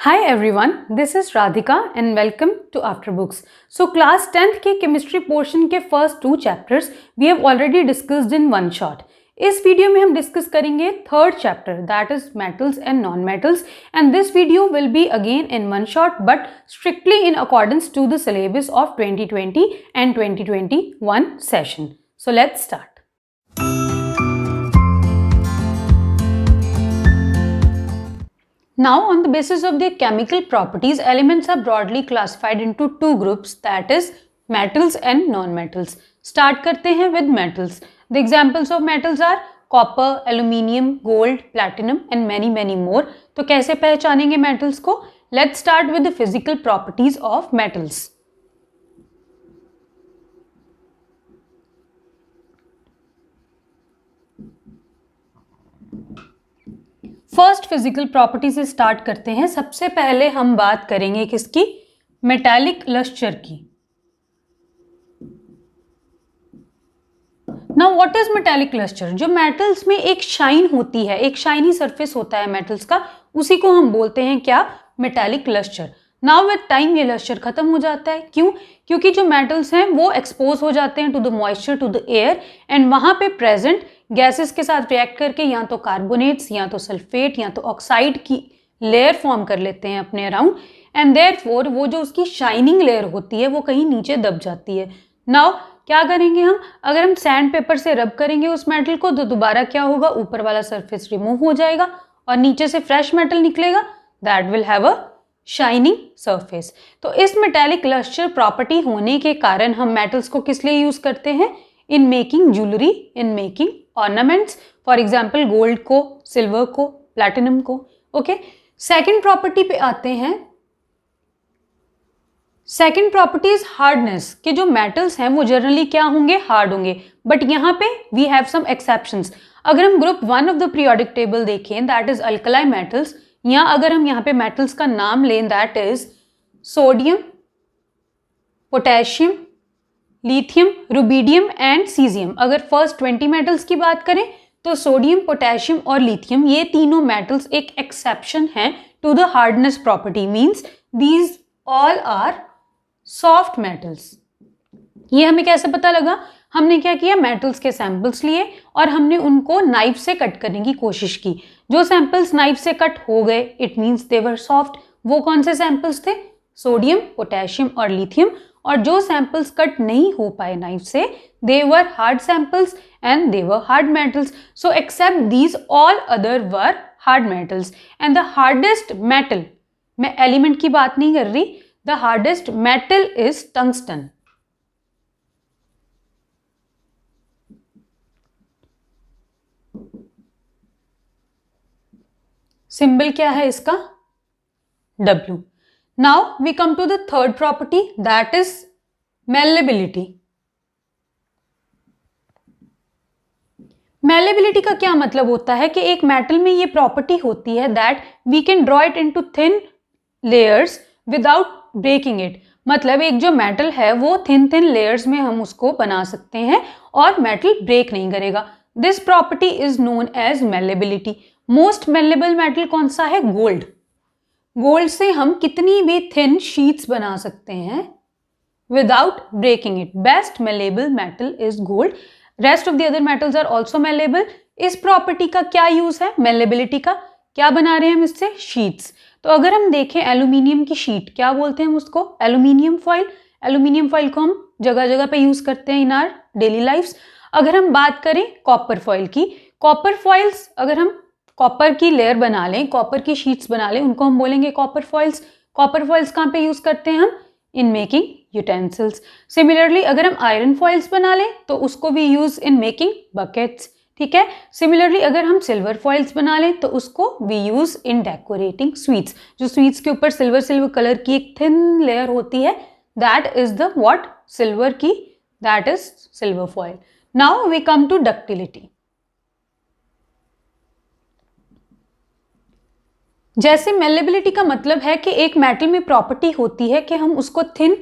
Hi everyone, this is Radhika and welcome to Afterbooks. So class 10th के chemistry portion के first two chapters we have already discussed in one shot. इस video में हम discuss करेंगे third chapter that is metals and non-metals and this video will be again in one shot but strictly in accordance to the syllabus of 2020 and 2021 session. So let's start. Now, on the basis of their chemical properties, elements are broadly classified into two groups, that is metals and non-metals. Start करते हैं with metals. The examples of metals are copper, aluminium, gold, platinum and many more. तो कैसे पहचानेंगे metals को? Let's start with the physical properties of metals. First physical property से start करते हैं. सबसे पहले हम बात करेंगे किसकी? मेटालिक लस्टर की. Now what is metallic lustre? जो मेटल्स में एक शाइन होती है, एक शाइनी सरफेस होता है मेटल्स का, उसी को हम बोलते हैं क्या? Metallic lustre. Now with time ये लस्टर खत्म हो जाता है. क्यों? क्योंकि जो मेटल्स हैं वो एक्सपोज हो जाते हैं to the moisture, to the air and वहां पे प्रेजेंट गैसेस के साथ रिएक्ट करके या तो कार्बोनेट्स या तो सल्फेट या तो ऑक्साइड की लेयर फॉर्म कर लेते हैं अपने अराउंड एंड देयरफॉर वो जो उसकी शाइनिंग लेयर होती है वो कहीं नीचे दब जाती है. नाउ क्या करेंगे हम? अगर हम सैंड पेपर से रब करेंगे उस मेटल को तो दोबारा क्या होगा? ऊपर वाला सरफेस रिमूव हो जाएगा और नीचे से फ्रेश मेटल निकलेगा. That will have a shining surface. तो इस मेटालिक लस्टर प्रॉपर्टी होने के कारण हम मेटल्स को किस लिए यूज करते हैं? In making jewellery, in making ornaments. For example gold को, सिल्वर को, प्लैटिनम को. ओके, सेकेंड प्रॉपर्टी पे आते हैं. Second property is hardness. कि जो मेटल्स हैं वो जनरली क्या होंगे? हार्ड होंगे. बट यहाँ पे वी हैव सम एक्सेप्शंस. अगर हम group 1 of the periodic table देखें दैट इज अल्कलाई मेटल्स, या अगर हम यहाँ पे मेटल्स का नाम लें that is sodium, potassium, lithium, rubidium and caesium. अगर फर्स्ट 20 मेटल्स की बात करें तो सोडियम, पोटेशियम और लिथियम ये तीनों मेटल्स एक एक्सेप्शन हैं to the hardness property. Means these all are soft metals. ये हमें कैसे पता लगा? हमने क्या किया? मेटल्स के सैंपल्स लिए और हमने उनको नाइफ से कट करने की कोशिश की. जो सैंपल्स नाइफ से कट हो गए it means they were soft. वो कौन से सैंपल्स थे? सोडियम, पोटेशियम और लिथियम. और जो सैंपल्स कट नहीं हो पाए नाइफ से they were hard samples and they were hard metals. So except these all other were hard metals and the hardest metal, मैं एलिमेंट की बात नहीं कर रही, the hardest metal is tungsten. Symbol क्या है इसका? W. Now we come to the third property that is malleability. Malleability का क्या मतलब होता है? कि एक मेटल में ये प्रॉपर्टी होती है that we can draw it into thin layers without breaking it. मतलब एक जो मेटल है वो थिन लेयर्स में हम उसको बना सकते हैं और मेटल ब्रेक नहीं करेगा. This property is known as malleability. Most malleable metal कौन सा है? गोल्ड. गोल्ड से हम कितनी भी थिन शीट्स बना सकते हैं without breaking it. Best malleable metal is gold. Rest of the other metals are also malleable. इस प्रॉपर्टी का क्या यूज है? मेलेबिलिटी का. क्या बना रहे हैं हम इससे? शीट्स. तो अगर हम देखें एल्यूमिनियम की शीट, क्या बोलते हैं हम उसको? Aluminium foil. एल्यूमिनियम फॉइल को हम जगह जगह पे यूज करते हैं इन आर डेली लाइफ्स. अगर हम बात करें कॉपर फॉइल की, कॉपर फॉइल्स, अगर हम कॉपर की लेयर बना लें, कॉपर की शीट्स बना लें, उनको हम बोलेंगे कॉपर फॉइल्स. कॉपर फॉइल्स कहाँ पे यूज करते हैं हम? In making utensils. सिमिलरली अगर हम आयरन फॉइल्स बना लें तो उसको भी यूज इन मेकिंग बकेट्स. ठीक है. सिमिलरली अगर हम सिल्वर फॉइल्स बना लें तो उसको we use in decorating sweets. जो स्वीट्स के ऊपर सिल्वर कलर की एक थिन लेयर होती है that is the what? Silver की, that is silver foil. Now we come to ductility. जैसे मेलेबिलिटी का मतलब है कि एक मेटल में प्रॉपर्टी होती है कि हम उसको थिन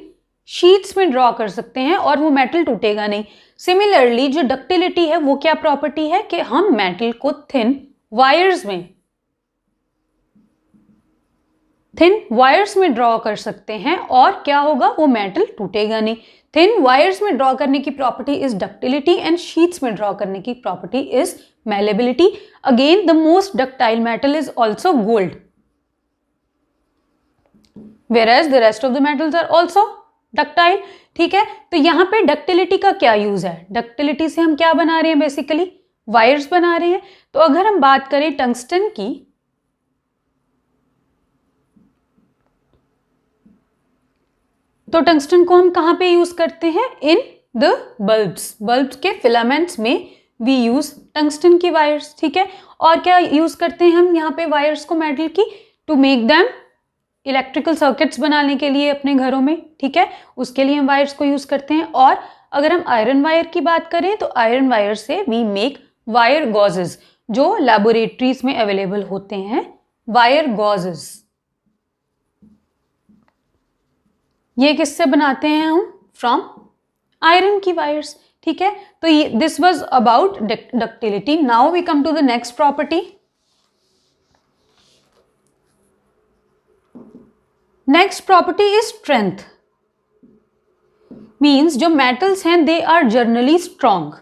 शीट्स में ड्रॉ कर सकते हैं और वो मेटल टूटेगा नहीं. सिमिलरली जो डक्टिलिटी है वो क्या प्रॉपर्टी है? कि हम मेटल को थिन वायर्स में थिन वायर्स में ड्रॉ कर सकते हैं और क्या होगा, वो मेटल टूटेगा नहीं। थिन वायर्स में ड्रॉ करने की property is ductility and sheets में ड्रॉ करने की property is malleability. Again, the most ductile metal is also gold, whereas the rest of the metals are also ductile. ठीक है, तो यहाँ पे डक्टिलिटी का क्या यूज है, डक्टिलिटी से हम क्या बना रहे हैं, बेसिकली वायर्स बना रहे हैं। तो अगर हम बात करें टंगस्टन की, तो टंगस्टन को हम कहाँ पे यूज करते हैं, इन द बल्ब्स, बल्ब्स के फिलामेंट्स में वी यूज टंगस्टन की वायर्स। ठीक है, और क्या यूज करते हैं हम यहाँ पे वायर्स को मेटल की, to make them electrical circuits बनाने के लिए अपने घरों में। ठीक है, उसके लिए हम वायर्स को यूज करते हैं। और अगर हम आयरन वायर की बात करें तो आयरन वायर से वी मेक वायर गॉजेस, जो लैबोरेटरीज में अवेलेबल होते हैं, वायर गॉजेस। ये किससे बनाते हैं हम, फ्रॉम आयरन की वायर्स। ठीक है, तो this was about ductility. Now we come to the next property. Next property is strength. Means जो मेटल्स हैं they are generally strong.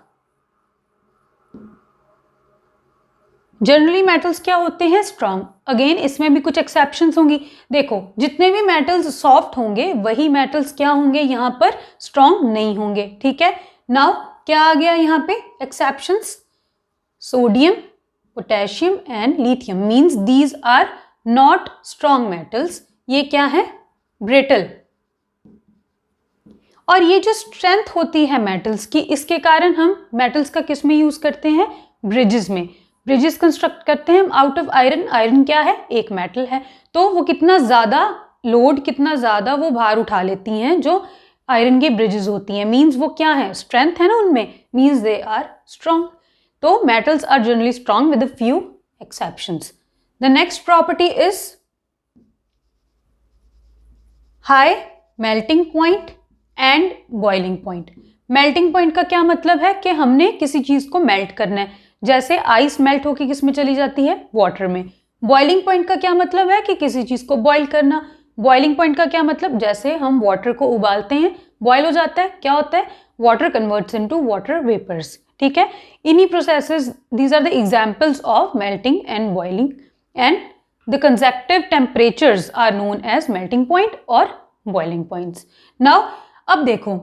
Generally metals क्या होते हैं, स्ट्रॉन्ग। अगेन इसमें भी कुछ एक्सेप्शंस होंगी। देखो, जितने भी मेटल्स सॉफ्ट होंगे वही मेटल्स क्या होंगे, यहाँ पर स्ट्रॉन्ग नहीं होंगे। ठीक है, नाउ क्या आ गया यहाँ पे exceptions, sodium, potassium and lithium. Means these are not strong metals, ये क्या है, ब्रिटल। और ये जो स्ट्रेंथ होती है मेटल्स की, इसके कारण हम मेटल्स का किस में यूज करते हैं, ब्रिजेस में। ब्रिजेस कंस्ट्रक्ट करते हैं हम आउट ऑफ आयरन। आयरन क्या है, एक मेटल है, तो वो कितना ज्यादा लोड, कितना ज्यादा वो भार उठा लेती हैं जो आयरन की ब्रिजेस होती हैं। मीन्स वो क्या है, स्ट्रेंथ है ना उनमें, मीन्स दे आर स्ट्रॉन्ग। तो metals are generally strong with a few exceptions. The next property is high melting point and boiling point. Melting point का क्या मतलब है कि हमने किसी चीज को मेल्ट करना है, जैसे आइस मेल्ट होकर किस में चली जाती है, वाटर में। बॉइलिंग पॉइंट का क्या मतलब है कि किसी चीज को बॉइल करना। बॉइलिंग पॉइंट का क्या मतलब, जैसे हम वाटर को उबालते हैं, बॉइल हो जाता है, क्या होता है, water converts into water vapours. ठीक है, इन्हीं processes, these are the examples of melting and boiling, and the consecutive temperatures are known as melting point और बॉइलिंग पॉइंट्स। नाउ अब देखो,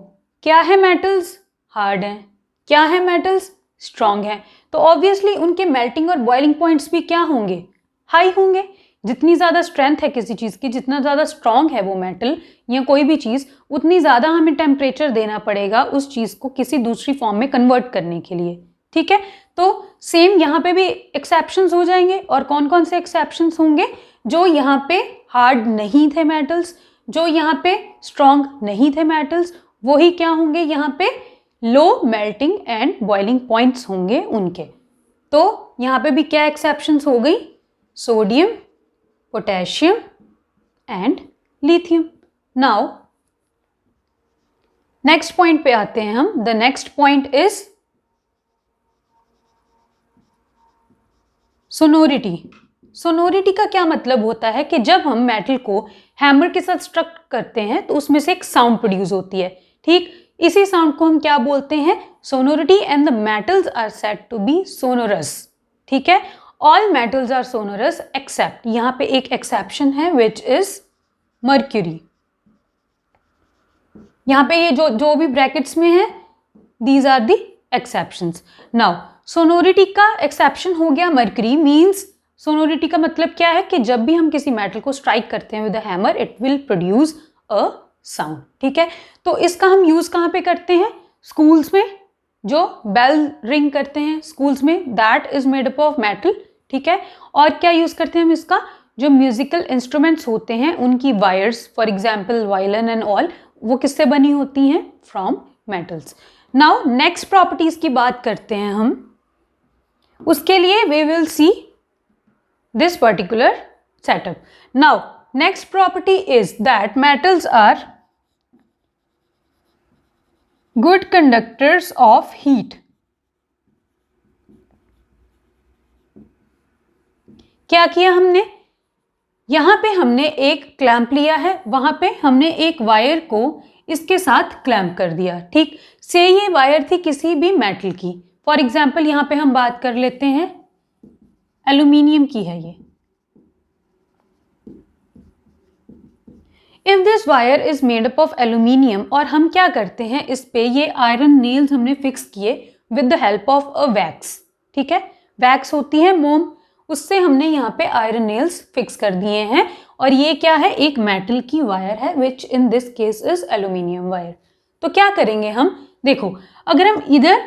क्या है मेटल्स, हार्ड हैं, क्या है मेटल्स, स्ट्रॉन्ग है। तो ऑब्वियसली उनके मेल्टिंग और बॉइलिंग पॉइंट्स भी क्या होंगे, हाई होंगे। जितनी ज़्यादा स्ट्रेंथ है किसी चीज़ की, जितना ज़्यादा स्ट्रॉन्ग है वो मेटल या कोई भी चीज़, उतनी ज़्यादा हमें टेम्परेचर देना पड़ेगा उस चीज़ को किसी दूसरी फॉर्म में कन्वर्ट करने के लिए। ठीक है, तो सेम यहाँ पे भी एक्सेप्शंस हो जाएंगे। और कौन कौन से एक्सेप्शंस होंगे, जो यहाँ पे हार्ड नहीं थे मेटल्स, जो यहाँ पे स्ट्रॉन्ग नहीं थे मेटल्स, वही क्या होंगे, यहाँ पे low melting and boiling points होंगे उनके। तो यहाँ पे भी क्या एक्सेप्शंस हो गई, sodium, potassium and lithium. Now next point पे आते हैं हम। The next point is sonority. Sonority का क्या मतलब होता है कि जब हम मेटल को हैमर के साथ स्ट्रक करते हैं तो उसमें से एक साउंड प्रोड्यूस होती है। ठीक, इसी साउंड को हम क्या बोलते हैं, sonority. And the metals are said to be sonorous. ठीक है, all metals are sonorous except, यहाँ पे एक एक्सेप्शन है विच इज मर्क्यूरी। यहाँ पे ये जो भी ब्रैकेट्स में है, these are the exceptions. Now sonority का एक्सेप्शन हो गया मर्क्यूरी। मीन्स सोनोरिटी का मतलब क्या है कि जब भी हम किसी मेटल को स्ट्राइक करते हैं with a hammer, it will produce a sound. ठीक है, तो इसका हम यूज कहाँ पे करते हैं, स्कूल्स में, जो बेल रिंग करते हैं स्कूल्स में, that is made up of metal. ठीक है, और क्या यूज करते हैं हम इसका, जो म्यूजिकल इंस्ट्रूमेंट्स होते हैं उनकी wires, for example violin and all, वो किससे बनी होती हैं, from metals. Now next properties की बात करते हैं हम। उसके लिए we will see this particular setup. Now next property is that metals are good conductors of heat. क्या किया हमने, यहाँ पे हमने एक क्लैंप लिया है, वहां पे हमने एक वायर को इसके साथ क्लैंप कर दिया, ठीक। से ये वायर थी किसी भी मेटल की, फॉर एग्जाम्पल यहाँ पे हम बात कर लेते हैं एल्यूमिनियम की है ये। If this wire is made up of aluminium, और हम क्या करते हैं इस पे ये आयरन नेल्स हमने फिक्स किए with the help of a wax, ठीक है। वैक्स होती है मोम, उससे हमने यहाँ पे आयरन नेल्स फिक्स कर दिए हैं, और ये क्या है, एक मेटल की वायर है which in this case is aluminium wire. तो क्या करेंगे हम, देखो अगर हम इधर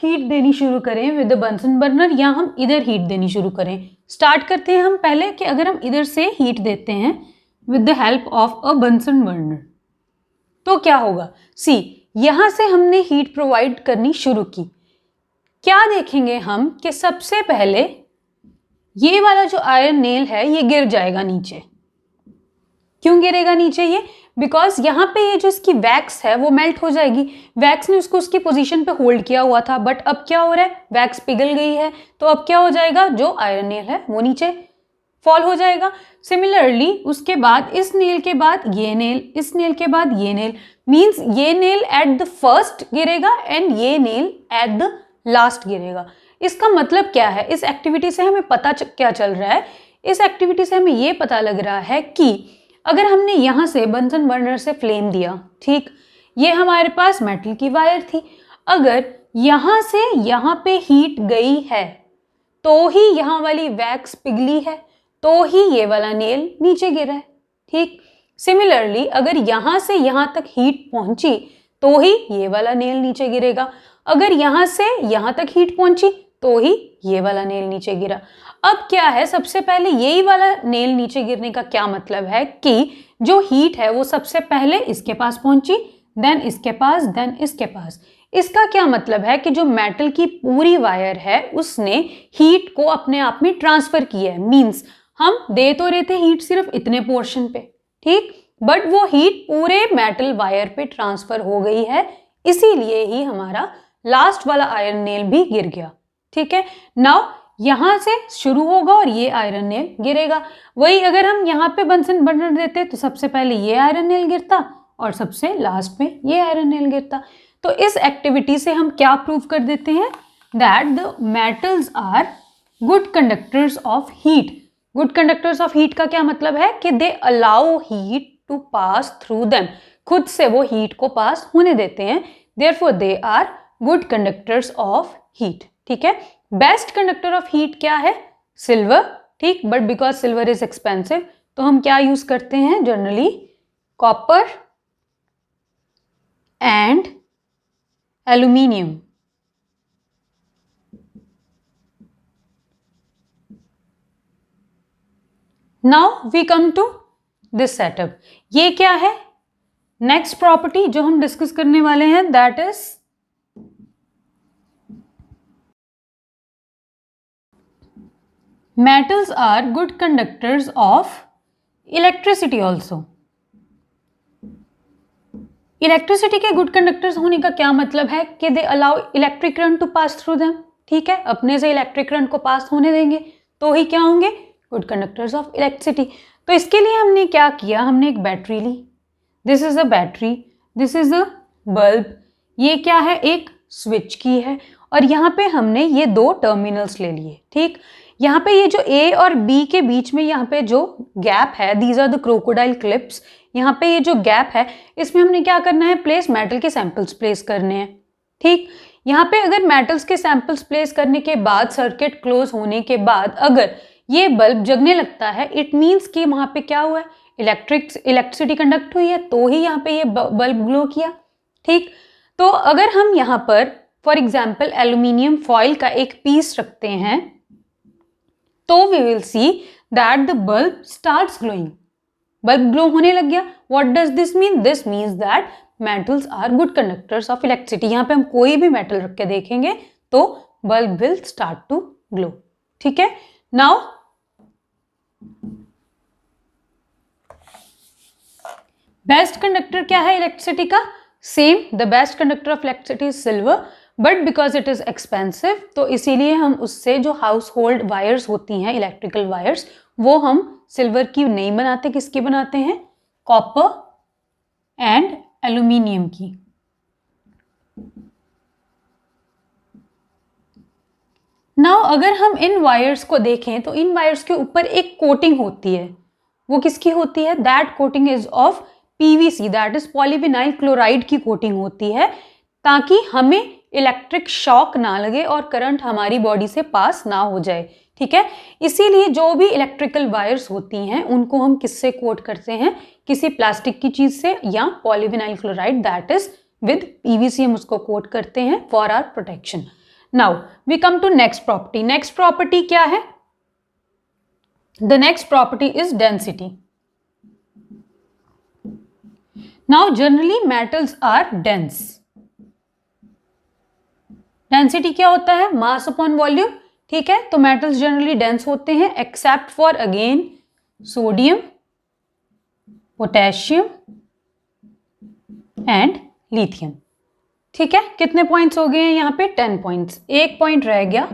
हीट देनी शुरू करें विद द बंसन बर्नर, या हम इधर हीट देनी शुरू करें, स्टार्ट करते हैं हम पहले कि अगर हम इधर से हीट देते हैं with the help of a Bunsen burner, तो क्या होगा, सी यहां से हमने हीट प्रोवाइड करनी शुरू की। क्या देखेंगे हम कि सबसे पहले ये वाला जो आयरन नेल है ये गिर जाएगा नीचे। क्यों गिरेगा नीचे ये, बिकॉज यहाँ पे ये जो इसकी वैक्स है वो मेल्ट हो जाएगी। वैक्स ने उसको उसकी पोजीशन पे होल्ड किया हुआ था, बट अब क्या हो रहा है, वैक्स पिघल गई है, तो अब क्या हो जाएगा, जो आयरन नेल है वो नीचे फॉल हो जाएगा। सिमिलरली उसके बाद इस नेल के बाद ये नेल, इस नेल के बाद ये नेल, मींस ये नेल एट द फर्स्ट गिरेगा एंड ये नेल एट द लास्ट गिरेगा। इसका मतलब क्या है, इस एक्टिविटी से हमें पता क्या चल रहा है, इस एक्टिविटी से हमें ये पता लग रहा है कि अगर हमने यहाँ से बंसन बर्नर से फ्लेम दिया, ठीक, ये हमारे पास मेटल की वायर थी, अगर यहाँ से यहाँ पे हीट गई है तो ही यहाँ वाली वैक्स पिघली है, तो ही ये वाला नेल नीचे गिरा है, ठीक। सिमिलरली अगर यहाँ से यहाँ तक हीट पहुंची तो ही ये वाला नेल नीचे गिरेगा, अगर यहाँ से यहाँ तक हीट पहुंची तो ही ये वाला नेल नीचे गिरा। अब क्या है, सबसे पहले यही वाला नेल नीचे गिरने का क्या मतलब है कि जो हीट है वो सबसे पहले इसके पास पहुंची, देन इसके पास, देन इसके पास। इसका क्या मतलब है कि जो मेटल की पूरी वायर है उसने हीट को अपने आप में ट्रांसफर किया है। मींस हम दे तो रहे थे हीट सिर्फ इतने पोर्शन पे, ठीक, बट वो हीट पूरे मेटल वायर पे ट्रांसफर हो गई है, इसीलिए ही हमारा लास्ट वाला आयरन नेल भी गिर गया, ठीक है। नाउ यहां से शुरू होगा और ये आयरन नेल गिरेगा। वही अगर हम यहाँ पे बंसन बर्नर देते तो सबसे पहले ये आयरन नेल गिरता और सबसे लास्ट में ये आयरन नेल गिरता। तो इस एक्टिविटी से हम क्या प्रूव कर देते हैं, that the metals are good conductors of heat. Good conductors of heat का क्या मतलब है कि they allow heat to pass through them, खुद से वो हीट को पास होने देते हैं, therefore they are good conductors of heat, ठीक है। बेस्ट कंडक्टर ऑफ हीट क्या है, सिल्वर, ठीक, but because silver is expensive तो हम क्या यूज करते हैं generally, copper and aluminium. Now we come to this setup. ये क्या है, नेक्स्ट प्रॉपर्टी जो हम डिस्कस करने वाले हैं, that is metals are good conductors of electricity also। Electricity के गुड कंडक्टर्स होने का क्या मतलब है कि they allow electric current to pass through them, ठीक है, अपने से इलेक्ट्रिक करंट को पास होने देंगे तो ही क्या होंगे, गुड कंडक्टर्स ऑफ इलेक्ट्रिसिटी। तो इसके लिए हमने क्या किया, हमने एक बैटरी ली, this is a battery, this is a bulb, ये क्या है, एक स्विच की है, और यहाँ पे हमने ये दो टर्मिनल्स ले लिए, ठीक। यहाँ पे ये जो ए और बी के बीच में यहाँ पे जो गैप है, these are the crocodile clips, यहाँ पे ये जो गैप है इसमें हमने क्या करना है, प्लेस मेटल के सैंपल्स प्लेस करने हैं, ठीक। यहाँ पे अगर मेटल्स के सैंपल्स प्लेस करने के बाद, सर्किट क्लोज होने के बाद अगर ये बल्ब जगने लगता है, इट मीन्स कि वहाँ पे क्या हुआ है, इलेक्ट्रिसिटी कंडक्ट हुई है, तो ही यहाँ पे ये बल्ब ग्लो किया, ठीक। तो अगर हम यहाँ पर फॉर एग्जाम्पल एल्यूमिनियम फॉइल का एक पीस रखते हैं तो we will see that the bulb starts glowing, bulb glow होने लग गया। What does this mean, this means that metals are good conductors of electricity. यहाँ पे हम कोई भी मेटल रख के देखेंगे तो bulb will start to glow, ठीक है। नाउ बेस्ट कंडक्टर क्या है इलेक्ट्रिसिटी का, same, the best conductor of electricity is silver, but because it is expensive तो इसीलिए हम उससे जो हाउस होल्ड वायर्स होती हैं, इलेक्ट्रिकल वायर्स, वो हम सिल्वर की नहीं बनाते, किसकी बनाते हैं? कॉपर एंड एल्यूमिनियम की। नाउ अगर हम इन वायर्स को देखें तो इन वायर्स के ऊपर एक कोटिंग होती है, वो किसकी होती है? That coating is of PVC, that is polyvinyl chloride की कोटिंग होती है, ताकि हमें इलेक्ट्रिक शॉक ना लगे और करंट हमारी बॉडी से पास ना हो जाए। ठीक है, इसीलिए जो भी इलेक्ट्रिकल वायर्स होती हैं उनको हम किससे कोट करते हैं? किसी प्लास्टिक की चीज से या polyvinyl chloride that is with PVC, हम उसको कोट करते हैं for our protection. Now we come to next property. Next property क्या है? The next property is density. Now generally metals are dense. Density क्या होता है? Mass upon volume. ठीक है, तो मेटल्स जनरली डेंस होते हैं except for again sodium, potassium and lithium. ठीक है, कितने पॉइंट्स हो गए हैं यहाँ पे? 10 पॉइंट्स। एक पॉइंट रह गया,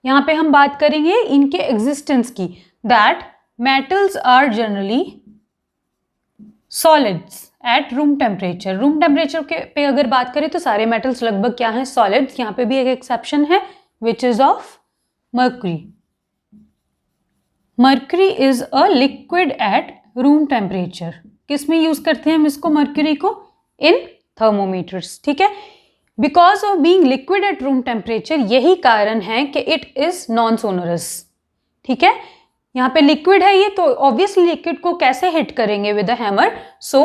यहाँ पे हम बात करेंगे इनके एग्जिस्टेंस की, that metals are generally solids at room temperature. Room temperature पे अगर बात करें तो सारे मेटल्स लगभग क्या हैं? सॉलिड्स। यहाँ पे भी एक एक्सेप्शन है which is of mercury. Mercury is a liquid at room temperature. किस में यूज करते हैं हम इसको, मर्क्यूरी को? इन थर्मोमीटर्स। ठीक है, because of being liquid at room temperature, यही कारण है कि इट इज नॉन सोनोरस। ठीक है, यहाँ पे लिक्विड है ये, तो ऑब्वियसली लिक्विड को कैसे हिट करेंगे? With a hammer. So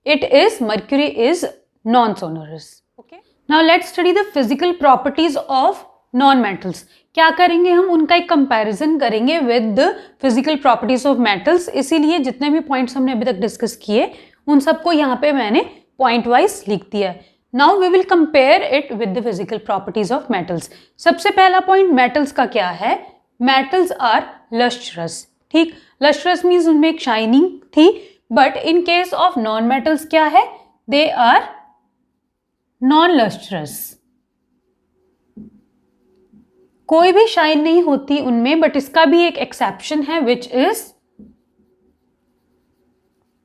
it is, mercury is non sonorous. Okay, now let's study the physical properties of non metals. क्या करेंगे हम? उनका एक कंपैरिजन करेंगे with the physical properties of metals. इसीलिए जितने भी पॉइंट्स हमने अभी तक डिस्कस किए उन सबको यहाँ पे मैंने पॉइंट वाइज लिख दिया है। Now we will compare it with the physical properties of metals. सबसे पहला पॉइंट मेटल्स का क्या है? Metals are lustrous. ठीक, लस्ट्रस मीन्स उनमें एक शाइनिंग थी, but in case of non metals क्या है? They are non lustrous. कोई भी शाइन नहीं होती उनमें, बट इसका भी एक एक्सेप्शन है which is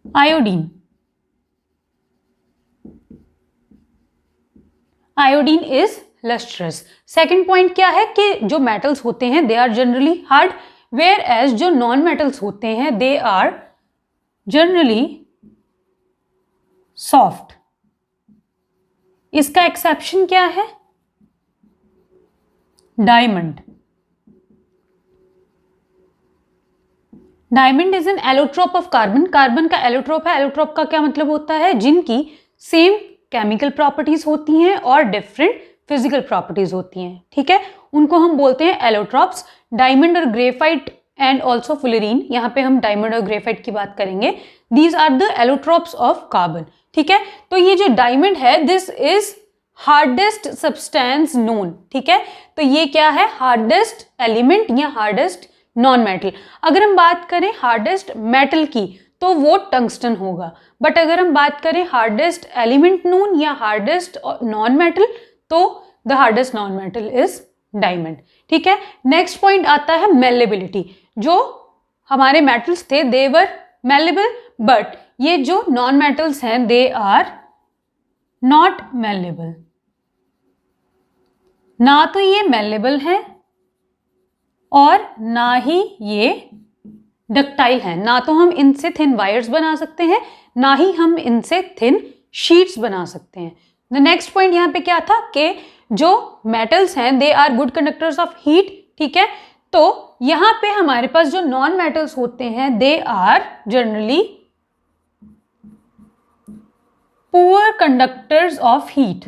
iodine. Iodine is lustrous. Second point क्या है कि जो मेटल्स होते हैं they are generally hard, whereas जो नॉन मेटल्स होते हैं दे आर जनरली सॉफ्ट। इसका एक्सेप्शन क्या है? Diamond. Diamond is an allotrope of carbon. Carbon का एलोट्रोप है। एलोट्रोप का क्या मतलब होता है? जिनकी सेम केमिकल प्रॉपर्टीज होती हैं और डिफरेंट फिजिकल प्रॉपर्टीज होती हैं। ठीक है, उनको हम बोलते हैं एलोट्रॉप्स। डायमंड और ग्रेफाइट एंड ऑल्सो फुलरीन, यहाँ पे हम डायमंड और ग्रेफाइट की बात करेंगे। These are the allotropes of carbon. ठीक है, तो ये जो डायमंड है this is hardest substance known. ठीक है, तो ये क्या है? हार्डेस्ट एलिमेंट या हार्डेस्ट नॉन मेटल। अगर हम बात करें हार्डेस्ट मेटल की तो वो टंगस्टन होगा, बट अगर हम बात करें हार्डेस्ट एलिमेंट नोन या हार्डेस्ट नॉन मेटल तो the hardest non metal is diamond. ठीक है, नेक्स्ट पॉइंट आता है मेलेबिलिटी। जो हमारे मेटल्स थे दे वर मेलेबल, बट ये जो नॉन मेटल्स हैं दे आर नॉट मेलेबल। ना तो ये मेलेबल है और ना ही ये डक्टाइल है। ना तो हम इनसे थिन वायर्स बना सकते हैं, ना ही हम इनसे थिन शीट्स बना सकते हैं। द नेक्स्ट पॉइंट यहाँ पे क्या था कि जो मेटल्स हैं they are good conductors of heat. ठीक है, तो यहाँ पे हमारे पास जो नॉन मेटल्स होते हैं they are generally poor conductors of heat.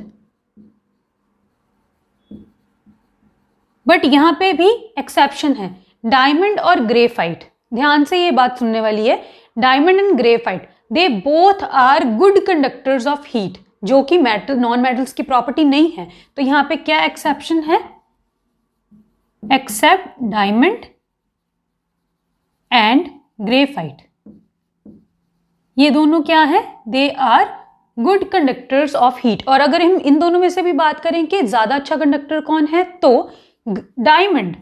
But यहां पे भी एक्सेप्शन है, डायमंड और ग्रेफाइट। ध्यान से ये बात सुनने वाली है, diamond and graphite they both are good conductors of heat, जो कि मेटल नॉन मेटल्स की प्रॉपर्टी नहीं है। तो यहां पे क्या एक्सेप्शन है? एक्सेप्ट डायमंड एंड ग्रेफाइट, ये दोनों क्या है? They are good conductors of heat. और अगर हम इन दोनों में से भी बात करें कि ज्यादा अच्छा कंडक्टर कौन है तो diamond.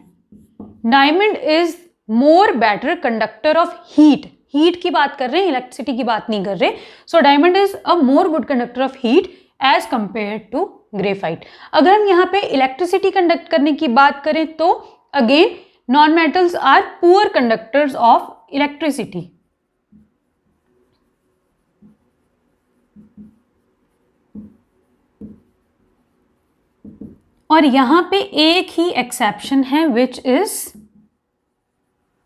Diamond is more better conductor of heat, heat की बात कर रहे हैं, इलेक्ट्रिसिटी की बात नहीं कर रहे। So diamond is a more good conductor of heat as compare to graphite. अगर हम यहाँ पे इलेक्ट्रिसिटी कंडक्ट करने की बात करें तो again non metals are poor conductors of electricity. और यहां पे एक ही एक्सेप्शन है विच इज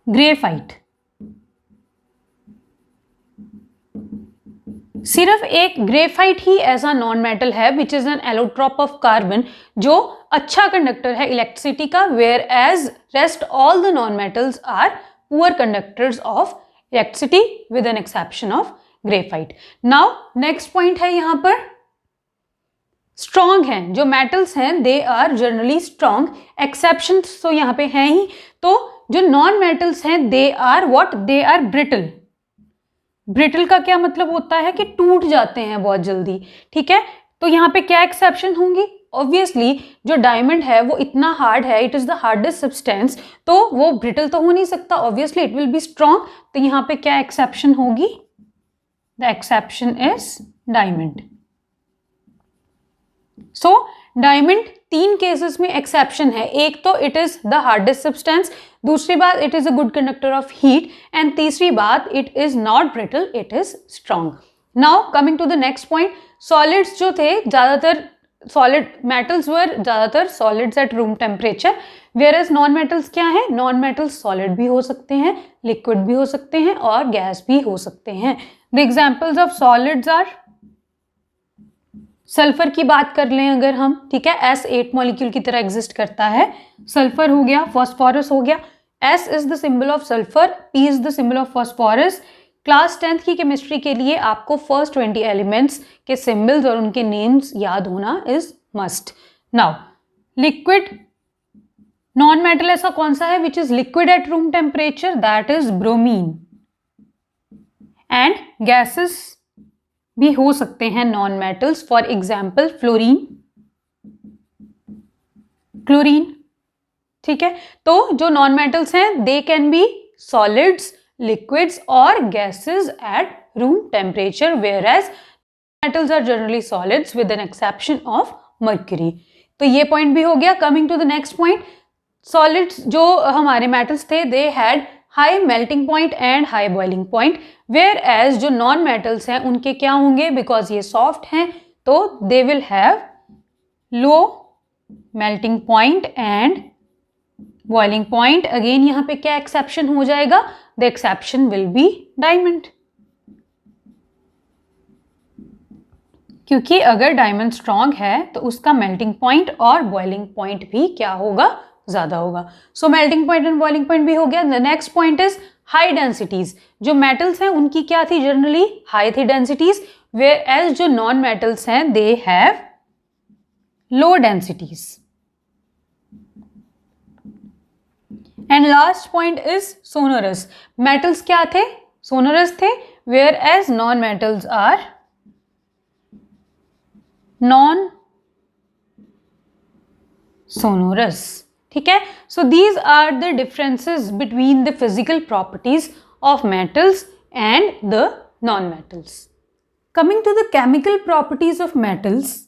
ग्रेफाइट। सिर्फ एक ग्रेफाइट ही ऐसा नॉन मेटल है which is an allotrope of carbon जो अच्छा कंडक्टर है इलेक्ट्रिसिटी का, whereas rest all the non metals are poor conductors of electricity with an exception of graphite. Now next point है यहां पर strong हैं, जो मेटल्स हैं they are generally strong, exception तो यहाँ पे हैं ही। तो जो नॉन मेटल्स हैं they are what, they are brittle. Brittle का क्या मतलब होता है कि टूट जाते हैं बहुत जल्दी, ठीक है। तो यहाँ पे क्या एक्सेप्शन होंगी, ऑब्वियसली जो डायमंड है वो इतना हार्ड है, it is the hardest substance, तो वो ब्रिटल तो हो नहीं सकता, obviously it will be strong. तो यहाँ पे क्या एक्सेप्शन होगी, the exception is diamond. So diamond तीन केसेस में एक्सेप्शन है, एक तो it is the hardest substance, दूसरी बात it is a good conductor of heat, and तीसरी बात it is not brittle, it is strong. Now coming to the next point, solids जो थे ज्यादातर सॉलिड मेटल्स वर ज्यादातर solids at room temperature, whereas non metals क्या है, non metals solid भी हो सकते हैं, लिक्विड भी हो सकते हैं और गैस भी हो सकते हैं। The examples of solids are, sulphur की बात कर लें अगर हम, ठीक है, S8 मॉलिक्यूल की तरह एग्जिस्ट करता है, सल्फर हो गया, फॉस्फोरस हो गया। S is the symbol of sulphur, P is the symbol of phosphorus. Class 10th की केमिस्ट्री के लिए आपको फर्स्ट 20 एलिमेंट्स के सिंबल्स और उनके नेम्स याद होना is must. Now liquid non metal ऐसा कौन सा है which is liquid at room temperature, that is bromine. And gases भी हो सकते हैं non metals, for example fluorine, chlorine, ठीक है। तो जो नॉन मेटल्स हैं they can be solids, liquids और gases at room temperature, whereas metals are generally solids with an exception of mercury. तो ये पॉइंट भी हो गया। Coming to the next point, solids जो हमारे मेटल्स थे they had high melting point and high boiling point, whereas जो non metals हैं उनके क्या होंगे, बिकॉज ये सॉफ्ट हैं तो they will have low melting point and boiling point. Again यहाँ पे क्या एक्सेप्शन हो जाएगा, the exception will be diamond, क्योंकि अगर डायमंड स्ट्रॉन्ग है तो उसका मेल्टिंग पॉइंट और बॉइलिंग पॉइंट भी क्या होगा, ज्यादा होगा। सो melting point and boiling point भी हो गया। The next point is high densities, जो मेटल्स हैं उनकी क्या थी, जनरली हाई थी डेंसिटीज, वेयर एज जो नॉन मेटल्स हैं they have low densities. And last point is sonorous, metals क्या थे, सोनोरस थे, whereas non metals are non sonorous, ठीक है। So these are the differences between the physical properties of metals and the non metals. Coming to the chemical properties of metals,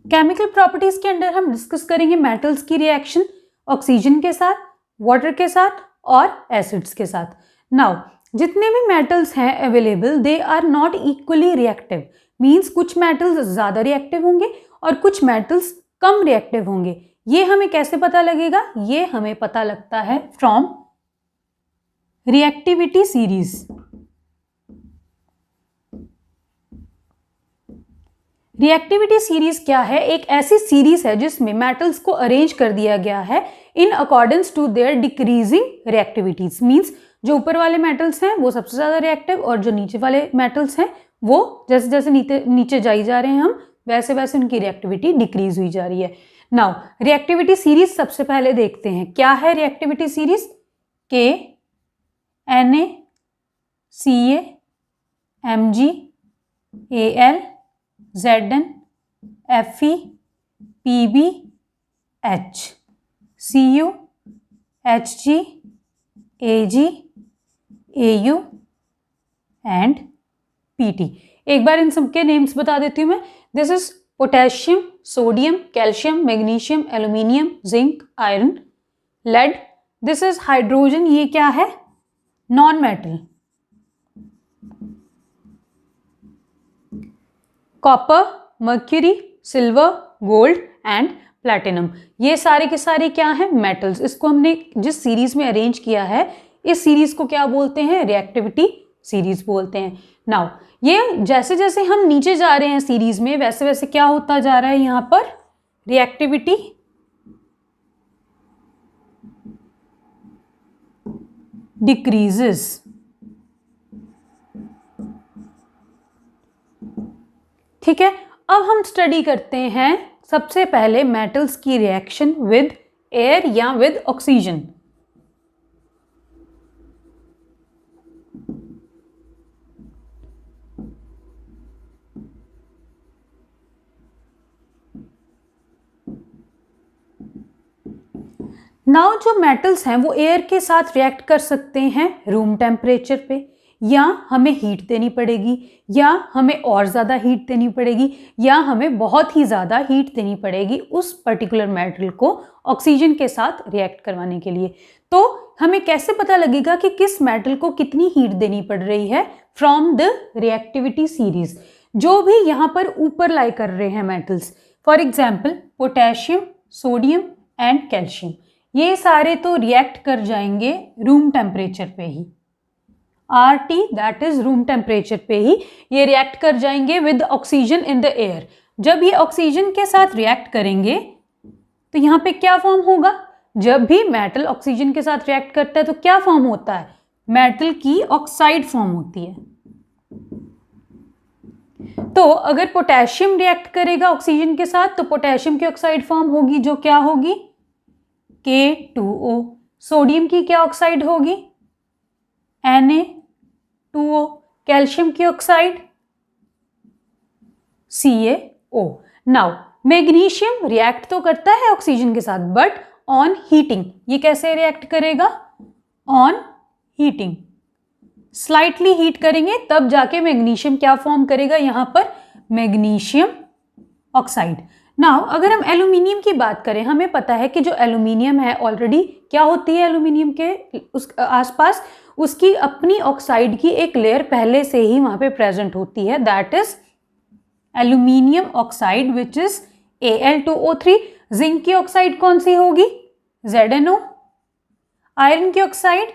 chemical properties के अंदर हम discuss करेंगे metals की reaction oxygen के साथ, water के साथ और एसिड्स के साथ। नाउ जितने भी मेटल्स हैं available they are not equally reactive, means कुछ मेटल्स ज़्यादा रिएक्टिव होंगे और कुछ मेटल्स कम रिएक्टिव होंगे। ये हमें कैसे पता लगेगा, ये हमें पता लगता है from reactivity series. Reactivity series क्या है, एक ऐसी सीरीज है जिसमें मेटल्स को अरेंज कर दिया गया है in accordance to their decreasing reactivities, means जो ऊपर वाले मेटल्स हैं वो सबसे ज्यादा रिएक्टिव और जो नीचे वाले मेटल्स हैं वो जैसे जैसे नीचे जाई जा रहे हैं हम वैसे वैसे उनकी रिएक्टिविटी डिक्रीज हुई जा रही है। नाउ रिएक्टिविटी सीरीज सबसे पहले देखते हैं क्या है रिएक्टिविटी सीरीज, के Na Ca Mg Al Zn, Fe, Pb, H, Cu, Hg, Ag, Au and Pt। एक बार इन सबके नेम्स बता देती हूँ मैं। This is potassium, sodium, calcium, magnesium, aluminium, zinc, iron, lead. This is hydrogen, ये क्या है? Non metal. Copper, mercury, silver, gold and platinum, ये सारे के सारे क्या हैं? मेटल्स। इसको हमने जिस सीरीज में अरेंज किया है, इस सीरीज को क्या बोलते हैं? रिएक्टिविटी सीरीज बोलते हैं। नाउ ये जैसे जैसे हम नीचे जा रहे हैं सीरीज में, वैसे वैसे क्या होता जा रहा है यहां पर? Reactivity decreases. ठीक है, अब हम स्टडी करते हैं सबसे पहले मेटल्स की रिएक्शन विद एयर या विद ऑक्सीजन। नाउ जो मेटल्स हैं वो एयर के साथ रिएक्ट कर सकते हैं रूम टेम्परेचर पे, या हमें हीट देनी पड़ेगी, या हमें और ज़्यादा हीट देनी पड़ेगी, या हमें बहुत ही ज़्यादा हीट देनी पड़ेगी उस पर्टिकुलर मेटल को ऑक्सीजन के साथ रिएक्ट करवाने के लिए। तो हमें कैसे पता लगेगा कि किस मेटल को कितनी हीट देनी पड़ रही है? फ्रॉम द रिएक्टिविटी सीरीज, जो भी यहाँ पर ऊपर लाई कर रहे हैं metals, for example potassium, sodium and calcium, ये सारे तो रिएक्ट कर जाएंगे रूम टेम्परेचर पे ही। RT that is room temperature पे ही ये रिएक्ट कर जाएंगे with oxygen in the air. जब ये ऑक्सीजन के साथ रिएक्ट करेंगे तो यहाँ पे क्या फॉर्म होगा? जब भी मेटल ऑक्सीजन के साथ रिएक्ट करता है तो क्या फॉर्म होता है? मेटल की ऑक्साइड फॉर्म होती है। तो अगर पोटेशियम रिएक्ट करेगा ऑक्सीजन के साथ तो पोटेशियम की ऑक्साइड फॉर्म होगी, जो क्या होगी? K2O। सोडियम की क्या ऑक्साइड होगी? Na2O। कैल्शियम की oxide CaO। Now magnesium react तो करता है ऑक्सीजन के साथ, बट ऑन हीटिंग। ये कैसे रिएक्ट करेगा? ऑन हीटिंग, स्लाइटली हीट करेंगे तब जाके मैग्नीशियम क्या फॉर्म करेगा यहां पर? Magnesium oxide. नाउ अगर हम एल्यूमिनियम की बात करें, हमें पता है कि जो एल्यूमिनियम है ऑलरेडी क्या होती है एल्यूमिनियम के उस आसपास? उसकी अपनी ऑक्साइड की एक लेयर पहले से ही वहां पे प्रेजेंट होती है, that is aluminium oxide which is Al2O3। Zinc की ऑक्साइड कौन सी होगी? ZnO। आयरन की ऑक्साइड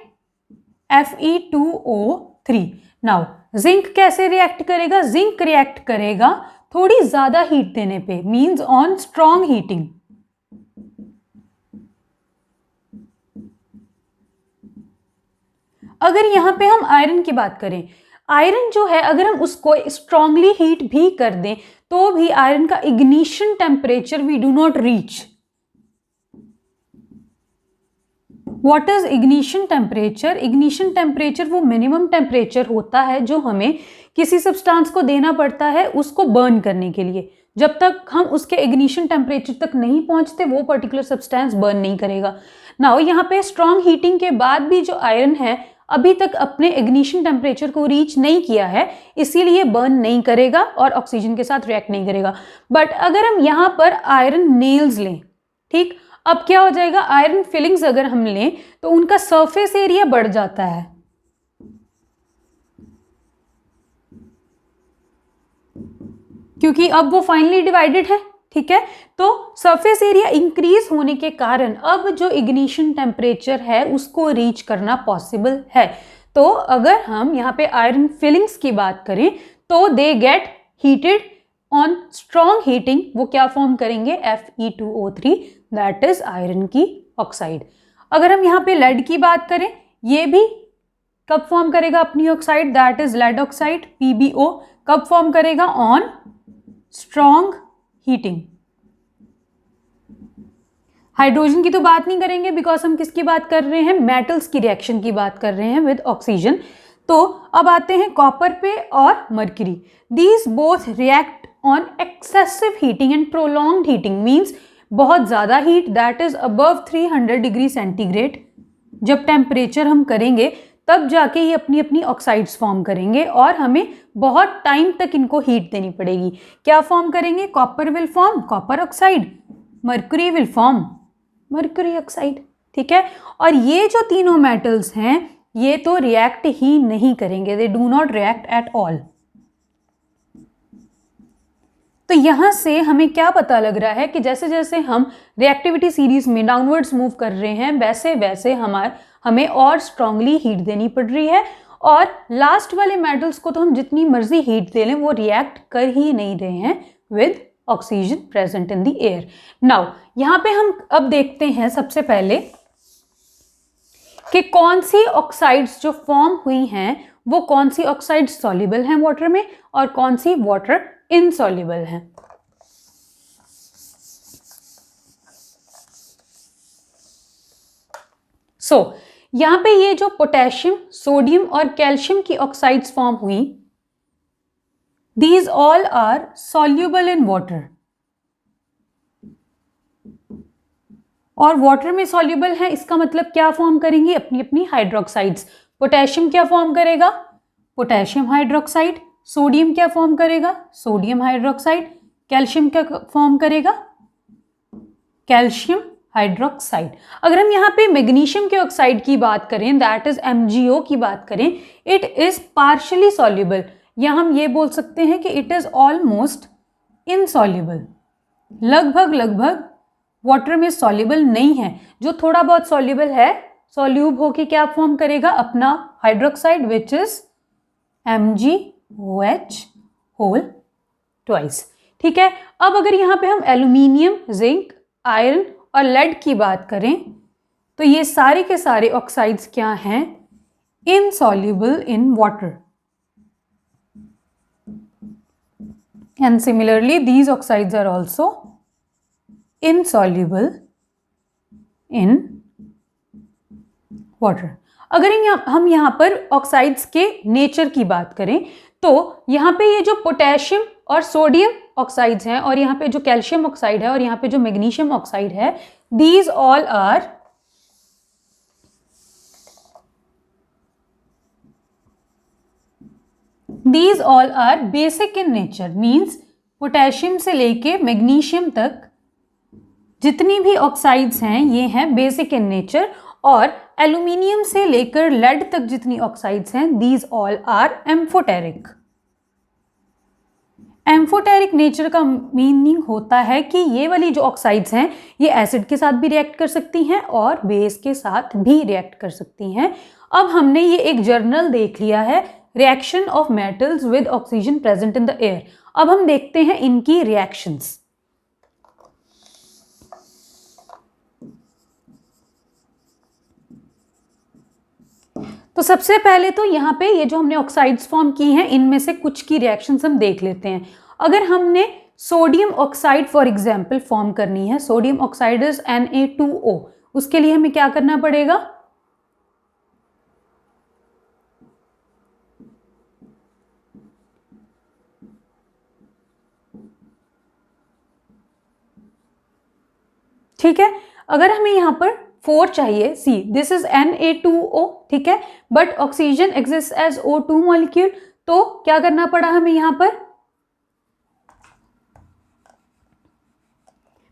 Fe2O3। नाउ जिंक कैसे रिएक्ट करेगा? जिंक रिएक्ट करेगा थोड़ी ज्यादा हीट देने पे, मींस ऑन स्ट्रॉन्ग हीटिंग। अगर यहां पे हम आयरन की बात करें, आयरन जो है अगर हम उसको स्ट्रांगली हीट भी कर दें तो भी आयरन का ignition temperature we do not reach. What is ignition temperature? Ignition temperature वो मिनिमम टेम्परेचर होता है जो हमें किसी सब्सटेंस को देना पड़ता है उसको बर्न करने के लिए। जब तक हम उसके इग्निशन टेम्परेचर तक नहीं पहुंचते वो पर्टिकुलर सब्सटेंस बर्न नहीं करेगा। नाउ यहाँ पे स्ट्रॉन्ग हीटिंग के बाद भी जो आयरन है अभी तक अपने इग्निशन टेम्परेचर को रीच नहीं किया है, इसीलिए बर्न नहीं करेगा और ऑक्सीजन के साथ रिएक्ट नहीं करेगा। बट अगर हम यहाँ पर आयरन नेल्स लें, ठीक, अब क्या हो जाएगा? आयरन फिलिंग्स अगर हम लें तो उनका सरफेस एरिया बढ़ जाता है, क्योंकि अब वो फाइनली डिवाइडेड है। ठीक है, तो सरफेस एरिया इंक्रीज होने के कारण अब जो इग्निशन टेम्परेचर है उसको रीच करना पॉसिबल है। तो अगर हम यहाँ पे आयरन फिलिंग्स की बात करें तो they get heated on strong heating, वो क्या फॉर्म करेंगे? Fe2O3 दैट इज आयरन की ऑक्साइड। अगर हम यहाँ पे लेड की बात करें, ये भी कब फॉर्म करेगा अपनी oxide? That is lead oxide PbO। कब फॉर्म करेगा? On strong heating. हाइड्रोजन की तो बात नहीं करेंगे बिकॉज हम किसकी बात कर रहे हैं? मेटल्स की रिएक्शन की बात कर रहे हैं विद ऑक्सीजन। तो अब आते हैं कॉपर पे और mercury. These both react on excessive heating and prolonged heating means बहुत ज़्यादा heat that is above 300 degree centigrade जब टेम्परेचर हम करेंगे तब जाके ये अपनी अपनी ऑक्साइड्स फॉर्म करेंगे और हमें बहुत टाइम तक इनको हीट देनी पड़ेगी। क्या फॉर्म करेंगे? Copper will form copper oxide, mercury will form mercury oxide. ठीक है, और ये जो तीनों मेटल्स हैं ये तो रिएक्ट ही नहीं करेंगे, दे do not react at all. तो यहां से हमें क्या पता लग रहा है कि जैसे जैसे हम रिएक्टिविटी सीरीज में डाउनवर्ड्स मूव कर रहे हैं वैसे वैसे हमें और स्ट्रांगली हीट देनी पड़ रही है, और लास्ट वाले मेटल्स को तो हम जितनी मर्जी हीट दे लें वो रिएक्ट कर ही नहीं रहे हैं with oxygen present in the air. Now यहां पे हम अब देखते हैं सबसे पहले कि कौन सी ऑक्साइड्स जो फॉर्म हुई हैं वो कौन सी ऑक्साइड्स सॉल्युबल हैं वाटर में और कौन सी वाटर इनसॉल्युबल हैं। यहां पे ये जो पोटेशियम, सोडियम और कैल्शियम की ऑक्साइड्स फॉर्म हुई, these all are soluble in water, और वाटर में सॉल्युबल है इसका मतलब क्या फॉर्म करेंगी? अपनी अपनी हाइड्रोक्साइड्स। पोटेशियम क्या फॉर्म करेगा? Potassium hydroxide. सोडियम क्या फॉर्म करेगा? Sodium hydroxide. कैल्शियम क्या फॉर्म करेगा? Calcium hydroxide. अगर हम यहाँ पे मैग्नीशियम के ऑक्साइड की बात करें, दैट इज MgO की बात करें, इट इज पार्शियली सॉल्युबल, या हम ये बोल सकते हैं कि इट इज ऑलमोस्ट इनसॉल्युबल, लगभग वाटर में सॉल्युबल नहीं है। जो थोड़ा बहुत सॉल्युबल है सॉल्यूब होके क्या फॉर्म करेगा? अपना hydroxide which is MgOH whole twice. ठीक है, अब अगर यहाँ पे हम एल्यूमिनियम, जिंक, आयरन और लेड की बात करें तो ये सारे के सारे ऑक्साइड्स क्या हैं? Insoluble in water, and similarly these oxides are also insoluble in water। अगर हम यहाँ पर ऑक्साइड्स के नेचर की बात करें तो यहाँ पे ये जो पोटेशियम और सोडियम ऑक्साइड्स हैं और यहाँ पे जो कैल्शियम ऑक्साइड है और यहाँ पे जो मैग्नीशियम ऑक्साइड है, these all are basic in nature, means potassium से लेके मैग्नीशियम तक जितनी भी ऑक्साइड्स हैं ये हैं बेसिक इन नेचर, और एल्यूमिनियम से लेकर लेड तक जितनी ऑक्साइड्स हैं these all are amphoteric. Amphoteric nature का मीनिंग होता है कि ये वाली जो ऑक्साइड्स हैं ये एसिड के साथ भी रिएक्ट कर सकती हैं और बेस के साथ भी रिएक्ट कर सकती हैं। अब हमने ये एक जर्नल देख लिया है, reaction of metals with oxygen present in the air. अब हम देखते हैं इनकी रिएक्शंस। तो सबसे पहले तो यहाँ पे ये जो हमने ऑक्साइड्स फॉर्म की हैं इनमें से कुछ की रिएक्शंस हम देख लेते हैं। अगर हमने sodium oxide for example form करनी है, सोडियम ऑक्साइड इज Na2O, उसके लिए हमें क्या करना पड़ेगा? ठीक है, अगर हमें यहाँ पर 4 चाहिए, सी दिस इज Na2O, ठीक है, but oxygen exist as O2 molecule, तो क्या करना पड़ा हमें यहाँ पर?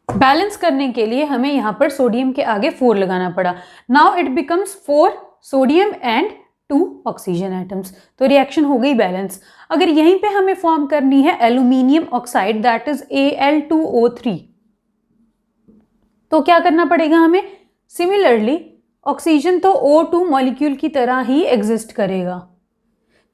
बैलेंस करने के लिए हमें यहाँ पर सोडियम के आगे 4 लगाना पड़ा। Now it becomes 4 sodium and 2 oxygen atoms, तो रिएक्शन हो गई बैलेंस। अगर यहीं पे हमें फॉर्म करनी है aluminium oxide that is Al2O3, तो क्या करना पड़ेगा हमें? सिमिलरली ऑक्सीजन तो O2 मॉलिक्यूल की तरह ही एग्जिस्ट करेगा,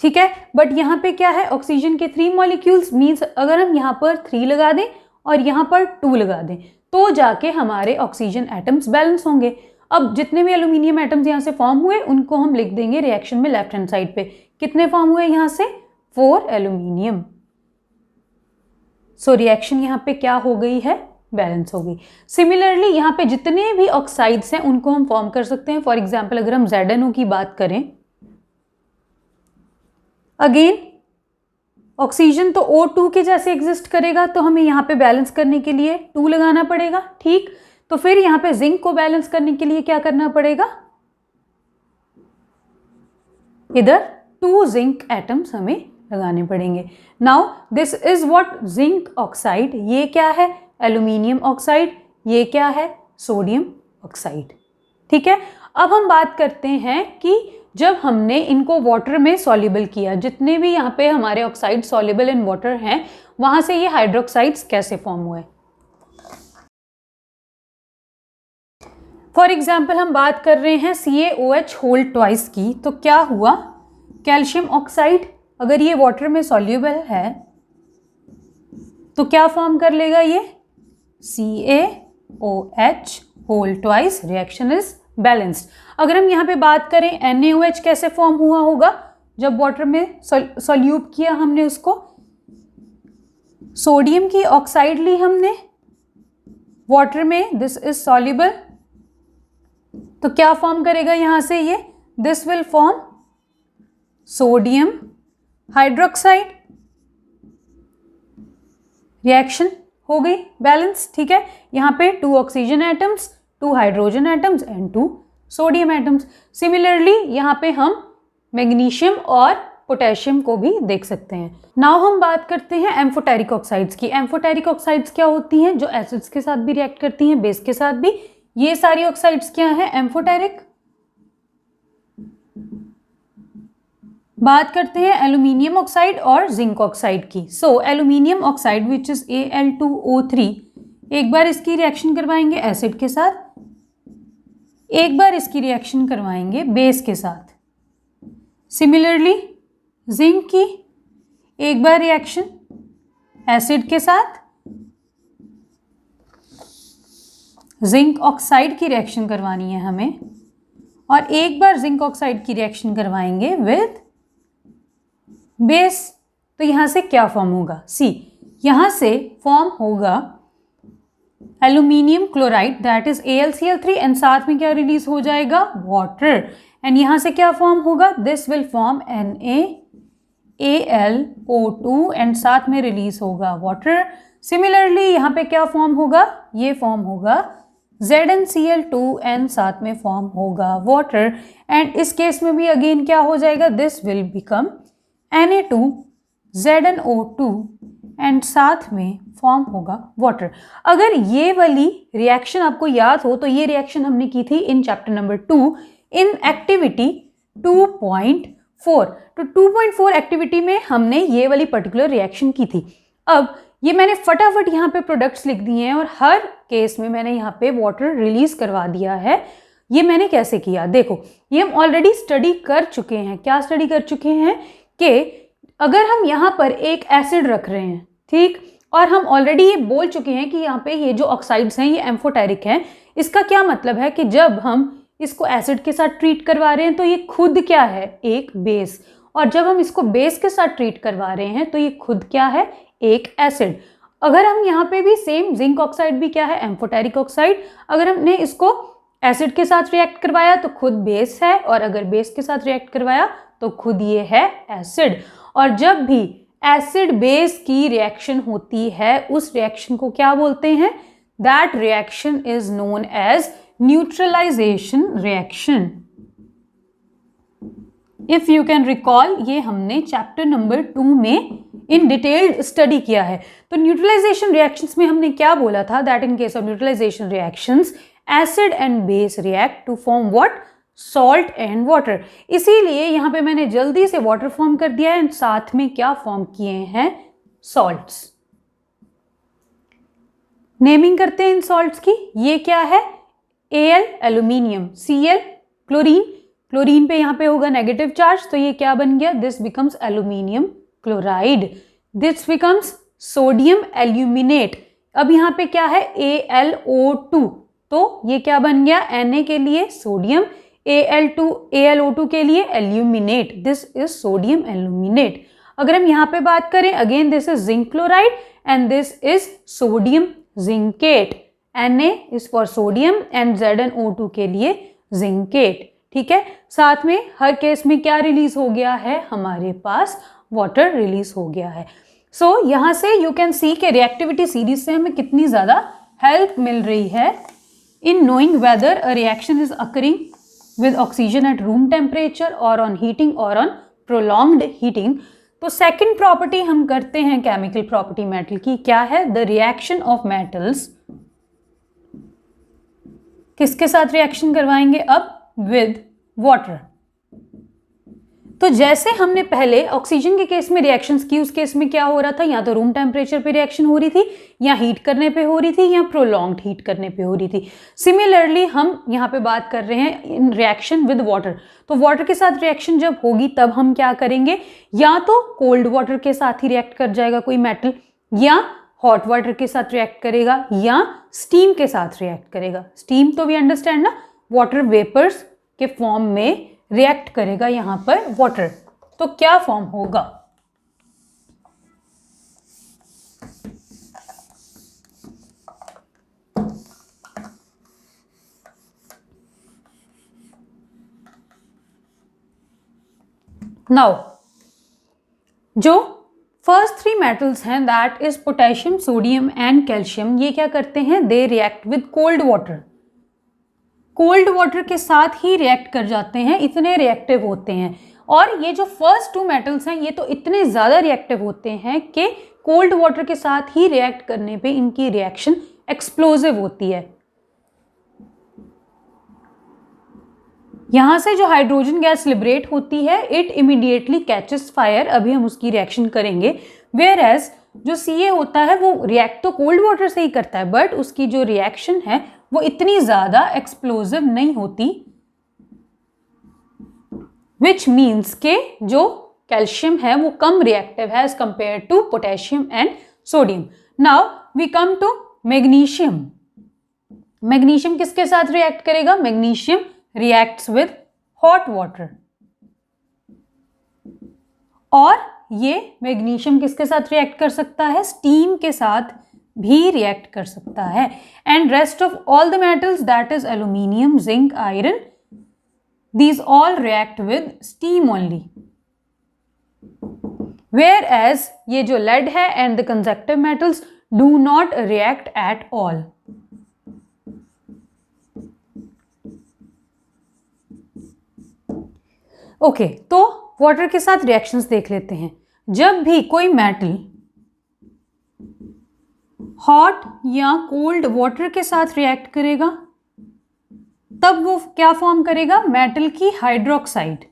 ठीक है, बट यहाँ पे क्या है? ऑक्सीजन के 3 मॉलिक्यूल्स, मीन्स अगर हम यहाँ पर 3 लगा दें और यहाँ पर 2 लगा दें तो जाके हमारे ऑक्सीजन एटम्स बैलेंस होंगे। अब जितने भी एल्यूमिनियम एटम्स यहाँ से फॉर्म हुए उनको हम लिख देंगे रिएक्शन में लेफ्ट हैंड साइड पे। कितने फॉर्म हुए यहाँ से? 4 एल्यूमिनियम। सो रिएक्शन यहाँ पे क्या हो गई है? बैलेंस हो गई। सिमिलरली यहाँ पे जितने भी ऑक्साइड्स हैं उनको हम फॉर्म कर सकते हैं। फॉर एग्जाम्पल अगर हम ZnO की बात करें, अगेन ऑक्सीजन तो O2 के जैसे एग्जिस्ट करेगा, तो हमें यहाँ पे बैलेंस करने के लिए 2 लगाना पड़ेगा, ठीक। तो फिर यहाँ पे जिंक को बैलेंस करने के लिए क्या करना पड़ेगा, इधर 2 जिंक एटम्स हमें लगाने पड़ेंगे। Now this is what zinc oxide, ये क्या है एल्यूमिनियम ऑक्साइड, ये क्या है सोडियम ऑक्साइड, ठीक है। अब हम बात करते हैं कि जब हमने इनको वाटर में सॉल्युबल किया, जितने भी यहाँ पे हमारे ऑक्साइड सॉल्युबल इन वाटर हैं, वहां से ये हाइड्रोक्साइड्स कैसे फॉर्म हुए। फॉर एग्जाम्पल हम बात कर रहे हैं CaOH होल ट्वाइस की, तो क्या हुआ, कैल्शियम ऑक्साइड अगर ये वाटर में सॉल्युबल है तो क्या फॉर्म कर लेगा, ये CaOH whole twice, reaction is balanced. अगर हम यहाँ पे बात करें NaOH कैसे फॉर्म हुआ होगा, जब वाटर में सॉल्यूट किया हमने उसको, सोडियम की ऑक्साइड ली हमने वाटर में, दिस इज सॉल्युबल, तो क्या फॉर्म करेगा यहां से ये, this will form sodium hydroxide, reaction हो गई बैलेंस, ठीक है। यहाँ पे 2 oxygen atoms, 2 hydrogen atoms and 2 sodium atoms. Similarly यहाँ पे हम मैग्नीशियम और पोटेशियम को भी देख सकते हैं। नाउ हम बात करते हैं एम्फोटेरिक ऑक्साइड्स की। एम्फोटेरिक ऑक्साइड्स क्या होती हैं, जो एसिड्स के साथ भी रिएक्ट करती हैं, बेस के साथ भी। ये सारी ऑक्साइड्स क्या है एम्फोटेरिक। बात करते हैं एल्यूमिनियम ऑक्साइड और जिंक ऑक्साइड की। So aluminium oxide which is Al2O3, एक बार इसकी रिएक्शन करवाएंगे एसिड के साथ, एक बार इसकी रिएक्शन करवाएंगे बेस के साथ। सिमिलरली जिंक की एक बार रिएक्शन एसिड के साथ, जिंक ऑक्साइड की रिएक्शन करवानी है हमें, और एक बार जिंक ऑक्साइड की रिएक्शन करवाएंगे विद बेस। तो यहां से क्या फॉर्म होगा, सी यहां से फॉर्म होगा aluminium chloride, that is AlCl3, and साथ में क्या रिलीज हो जाएगा, वाटर। एंड यहां से क्या फॉर्म होगा, this will form NaAlO2, and साथ में रिलीज होगा वाटर। सिमिलरली यहाँ पे क्या फॉर्म होगा, ये फॉर्म होगा ZnCl2, एंड साथ में फॉर्म होगा वाटर। एंड इस केस में भी अगेन क्या हो जाएगा, this will become Na2ZnO2, and साथ में फॉर्म होगा वाटर। अगर ये वाली रिएक्शन आपको याद हो तो ये रिएक्शन हमने की थी in chapter number 2 in activity 2.4। तो 2.4 एक्टिविटी में हमने ये वाली पर्टिकुलर रिएक्शन की थी। अब ये मैंने फटाफट यहाँ पे प्रोडक्ट्स लिख दिए हैं और हर केस में मैंने यहाँ पे वाटर रिलीज करवा दिया है। ये मैंने कैसे किया, देखो ये हम ऑलरेडी स्टडी कर चुके हैं। क्या स्टडी कर चुके हैं कि अगर हम यहाँ पर एक एसिड रख रहे हैं, ठीक, और हम ऑलरेडी ये बोल चुके हैं कि यहाँ पे ये जो ऑक्साइड्स हैं ये एम्फोटेरिक हैं। इसका क्या मतलब है कि जब हम इसको एसिड के साथ ट्रीट करवा रहे हैं तो ये खुद क्या है, एक बेस, और जब हम इसको बेस के साथ ट्रीट करवा रहे हैं तो ये खुद क्या है, एक एसिड। अगर हम यहाँ पे भी सेम जिंक ऑक्साइड भी क्या है, एम्फोटेरिक ऑक्साइड, अगर हमने इसको एसिड के साथ रिएक्ट करवाया तो खुद बेस है, और अगर बेस के साथ रिएक्ट करवाया तो खुद ये है एसिड। और जब भी एसिड बेस की रिएक्शन होती है उस रिएक्शन को क्या बोलते हैं, that reaction is known as neutralisation reaction. If you can recall, ये हमने चैप्टर नंबर 2 में इन डिटेल्ड स्टडी किया है। तो न्यूट्रलाइजेशन रिएक्शंस में हमने क्या बोला था, that in case of neutralisation reactions acid and base react to form what, salt and water. इसीलिए यहाँ पे मैंने जल्दी से वाटर फॉर्म कर दिया है एंड साथ में क्या फॉर्म किए हैं, सॉल्ट्स। नेमिंग करते हैं इन सॉल्ट्स की। ये क्या है, Al aluminium, Cl chlorine, chlorine पे यहाँ पे होगा नेगेटिव चार्ज, तो ये क्या बन गया, this becomes aluminium chloride, this becomes sodium aluminate. अब यहाँ पे क्या है, AlO2, तो ये क्या बन गया, Na के लिए सोडियम, AlO2 के लिए aluminate, this is sodium aluminate. अगर हम यहाँ पे बात करें, again this is zinc chloride and this is sodium zincate, Na is for sodium and ZnO2 के लिए जिंकेट, ठीक है। साथ में हर केस में क्या रिलीज हो गया है, हमारे पास वाटर रिलीज हो गया है। सो यहाँ से यू कैन सी के रिएक्टिविटी सीरीज से हमें कितनी ज़्यादा हेल्प मिल रही है in knowing weather a reaction is occurring with oxygen eight room temperature और ऑन हीटिंग और ऑन प्रोलॉन्ग्ड हीटिंग। तो सेकेंड प्रॉपर्टी हम करते हैं केमिकल प्रॉपर्टी मेटल की, क्या है? द रिएक्शन ऑफ मेटल्स, किसके साथ रिएक्शन करवाएंगे अब? With water. तो जैसे हमने पहले ऑक्सीजन के केस में रिएक्शंस की, उस केस में क्या हो रहा था? या तो रूम टेम्परेचर पे रिएक्शन हो रही थी, या हीट करने पे हो रही थी, या प्रोलॉन्ग्ड हीट करने पे हो रही थी। सिमिलरली हम यहाँ पे बात कर रहे हैं इन रिएक्शन विद वाटर। तो वाटर के साथ रिएक्शन जब होगी तब हम क्या करेंगे? या तो कोल्ड वाटर के साथ ही रिएक्ट कर जाएगा कोई मेटल, या हॉट वाटर के साथ रिएक्ट करेगा, या स्टीम के साथ रिएक्ट करेगा। स्टीम तो वी अंडरस्टैंड ना, वाटर वेपर्स के फॉर्म में रिएक्ट करेगा यहाँ पर वाटर। तो क्या फॉर्म होगा? नाउ जो फर्स्ट थ्री मेटल्स हैं that is potassium, sodium and calcium, ये क्या करते हैं? They react with cold water. Cold water के साथ ही रिएक्ट कर जाते हैं, इतने रिएक्टिव होते हैं। और ये जो फर्स्ट टू मेटल्स हैं ये तो इतने ज़्यादा रिएक्टिव होते हैं कि कोल्ड वाटर के साथ ही रिएक्ट करने पे इनकी रिएक्शन एक्सप्लोजिव होती है। यहाँ से जो हाइड्रोजन गैस लिबरेट होती है इट इमीडिएटली कैचेस फायर, अभी हम उसकी रिएक्शन करेंगे। वेयर एज जो Ca होता है वो रिएक्ट तो कोल्ड वाटर से ही करता है, बट उसकी जो रिएक्शन है वो इतनी ज़्यादा एक्सप्लोजिव नहीं होती, विच मीन्स के जो कैल्शियम है वो कम रिएक्टिव है as compare to potassium and sodium. Now we come to magnesium. Magnesium किसके साथ रिएक्ट करेगा? Magnesium reacts with hot water. और ये मैग्नीशियम किसके साथ रिएक्ट कर सकता है? स्टीम के साथ भी रिएक्ट कर सकता है। And rest of all the metals that is aluminium, zinc, iron, these all react with steam only. Whereas ये जो lead है and the conductive metals do not react at all. Okay, तो वाटर के साथ reactions देख लेते हैं। जब भी कोई मेटल हॉट या कोल्ड वाटर के साथ रिएक्ट करेगा तब वो क्या फॉर्म करेगा? मेटल की हाइड्रोक्साइड।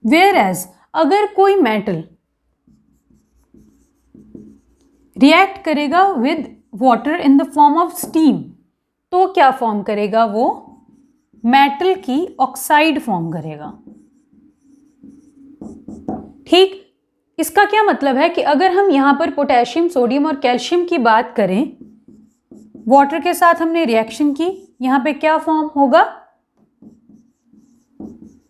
वेयर एज अगर कोई मेटल रिएक्ट करेगा with water in the form of steam तो क्या फॉर्म करेगा? वो मेटल की ऑक्साइड फॉर्म करेगा। ठीक, इसका क्या मतलब है कि अगर हम यहां पर पोटेशियम, सोडियम और कैल्शियम की बात करें, वाटर के साथ हमने रिएक्शन की, यहां पे क्या फॉर्म होगा?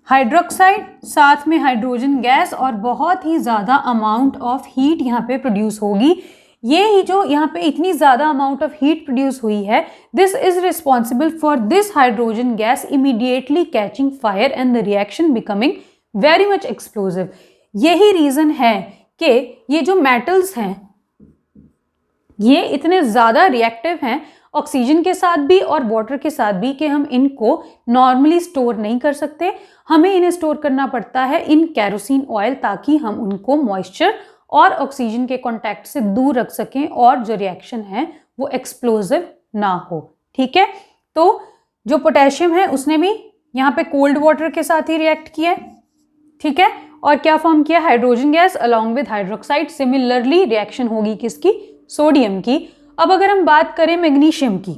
हाइड्रोक्साइड, साथ में हाइड्रोजन गैस और बहुत ही ज़्यादा अमाउंट ऑफ हीट यहाँ पे प्रोड्यूस होगी। ये ही जो यहाँ पे इतनी ज़्यादा अमाउंट ऑफ हीट प्रोड्यूस हुई है, this is responsible for this hydrogen gas immediately catching fire and the reaction becoming very much explosive. यही रीज़न है कि ये जो मेटल्स हैं ये इतने ज़्यादा रिएक्टिव हैं ऑक्सीजन के साथ भी और वाटर के साथ भी कि हम इनको नॉर्मली स्टोर नहीं कर सकते। हमें इन्हें स्टोर करना पड़ता है इन केरोसिन ऑयल ताकि हम उनको मॉइस्चर और ऑक्सीजन के कांटेक्ट से दूर रख सकें और जो रिएक्शन है वो एक्सप्लोजिव ना हो। ठीक है, तो जो पोटेशियम है उसने भी यहाँ पे कोल्ड वाटर के साथ ही रिएक्ट किया है। ठीक है, और क्या फॉर्म किया? Hydrogen gas along with hydroxide. Similarly reaction होगी किसकी? सोडियम की। अब अगर हम बात करें मैग्नीशियम की,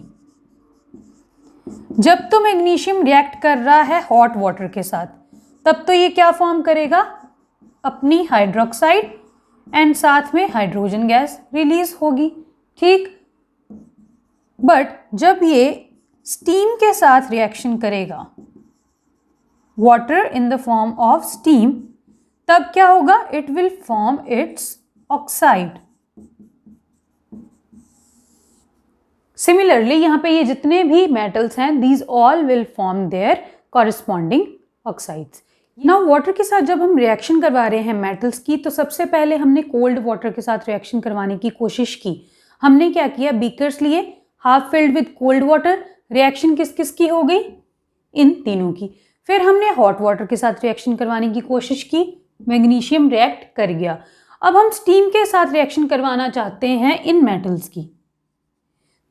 जब तो मैग्नीशियम रिएक्ट कर रहा है हॉट वाटर के साथ तब तो ये क्या फॉर्म करेगा? अपनी हाइड्रोक्साइड एंड साथ में हाइड्रोजन गैस रिलीज होगी। ठीक, बट जब ये स्टीम के साथ रिएक्शन करेगा, water in the form of steam, तब क्या होगा? It will form its oxide. Similarly यहाँ पे ये जितने भी मेटल्स हैं these all will form their corresponding oxides. Now water के साथ जब हम रिएक्शन करवा रहे हैं मेटल्स की, तो सबसे पहले हमने कोल्ड वाटर के साथ रिएक्शन करवाने की कोशिश की। हमने क्या किया, बीकर्स लिए, half filled with cold water. Reaction किस किस की हो गई, इन तीनों की। फिर हमने हॉट वाटर के साथ रिएक्शन करवाने की कोशिश की, मैग्नीशियम रिएक्ट कर गया। अब हम स्टीम के साथ रिएक्शन करवाना चाहते हैं इन मेटल्स की,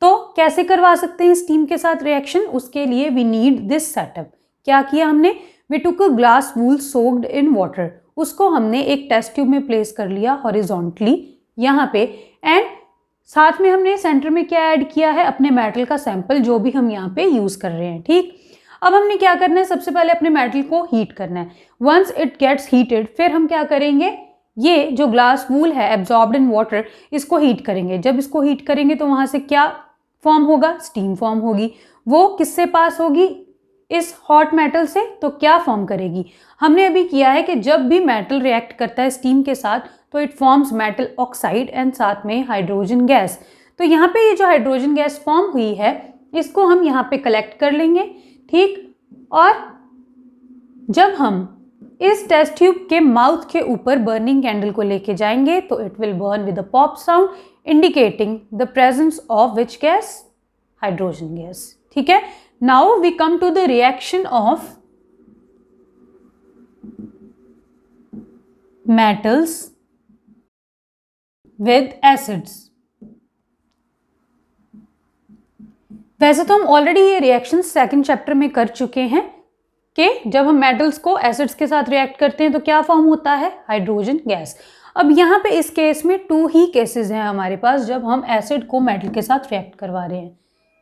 तो कैसे करवा सकते हैं स्टीम के साथ रिएक्शन, उसके लिए वी नीड दिस सेटअप। क्या किया हमने, we took a glass wool soaked in water, उसको हमने एक टेस्ट ट्यूब में प्लेस कर लिया हॉरिजॉन्टली यहाँ पे, एंड साथ में हमने सेंटर में क्या ऐड किया है, अपने मेटल का सैंपल जो भी हम यहाँ पे यूज कर रहे हैं। ठीक, अब हमने क्या करना है, सबसे पहले अपने मेटल को हीट करना है। वंस इट गेट्स हीटेड, फिर हम क्या करेंगे, ये जो ग्लास वूल है एब्जॉर्ब्ड इन वाटर, इसको हीट करेंगे। जब इसको हीट करेंगे तो वहां से क्या फॉर्म होगा, स्टीम फॉर्म होगी। वो किससे पास होगी, इस हॉट मेटल से, तो क्या फॉर्म करेगी, हमने अभी किया है कि जब भी मेटल रिएक्ट करता है स्टीम के साथ तो it forms metal oxide and साथ में हाइड्रोजन गैस। तो यहाँ पे ये जो हाइड्रोजन गैस फॉर्म हुई है, इसको हम यहाँ पे कलेक्ट कर लेंगे। ठीक, और जब हम इस टेस्ट ट्यूब के माउथ के ऊपर बर्निंग कैंडल को लेके जाएंगे तो it will burn with a pop sound indicating the presence of which gas, hydrogen gas. ठीक है, now we come to the reaction of metals with acids। वैसे तो हम ऑलरेडी ये रिएक्शन सेकंड चैप्टर में कर चुके हैं कि जब हम मेटल्स को एसिड्स के साथ रिएक्ट करते हैं तो क्या फॉर्म होता है, हाइड्रोजन गैस। अब यहाँ पे इस केस में 2 ही केसेस हैं हमारे पास जब हम एसिड को मेटल के साथ रिएक्ट करवा रहे हैं।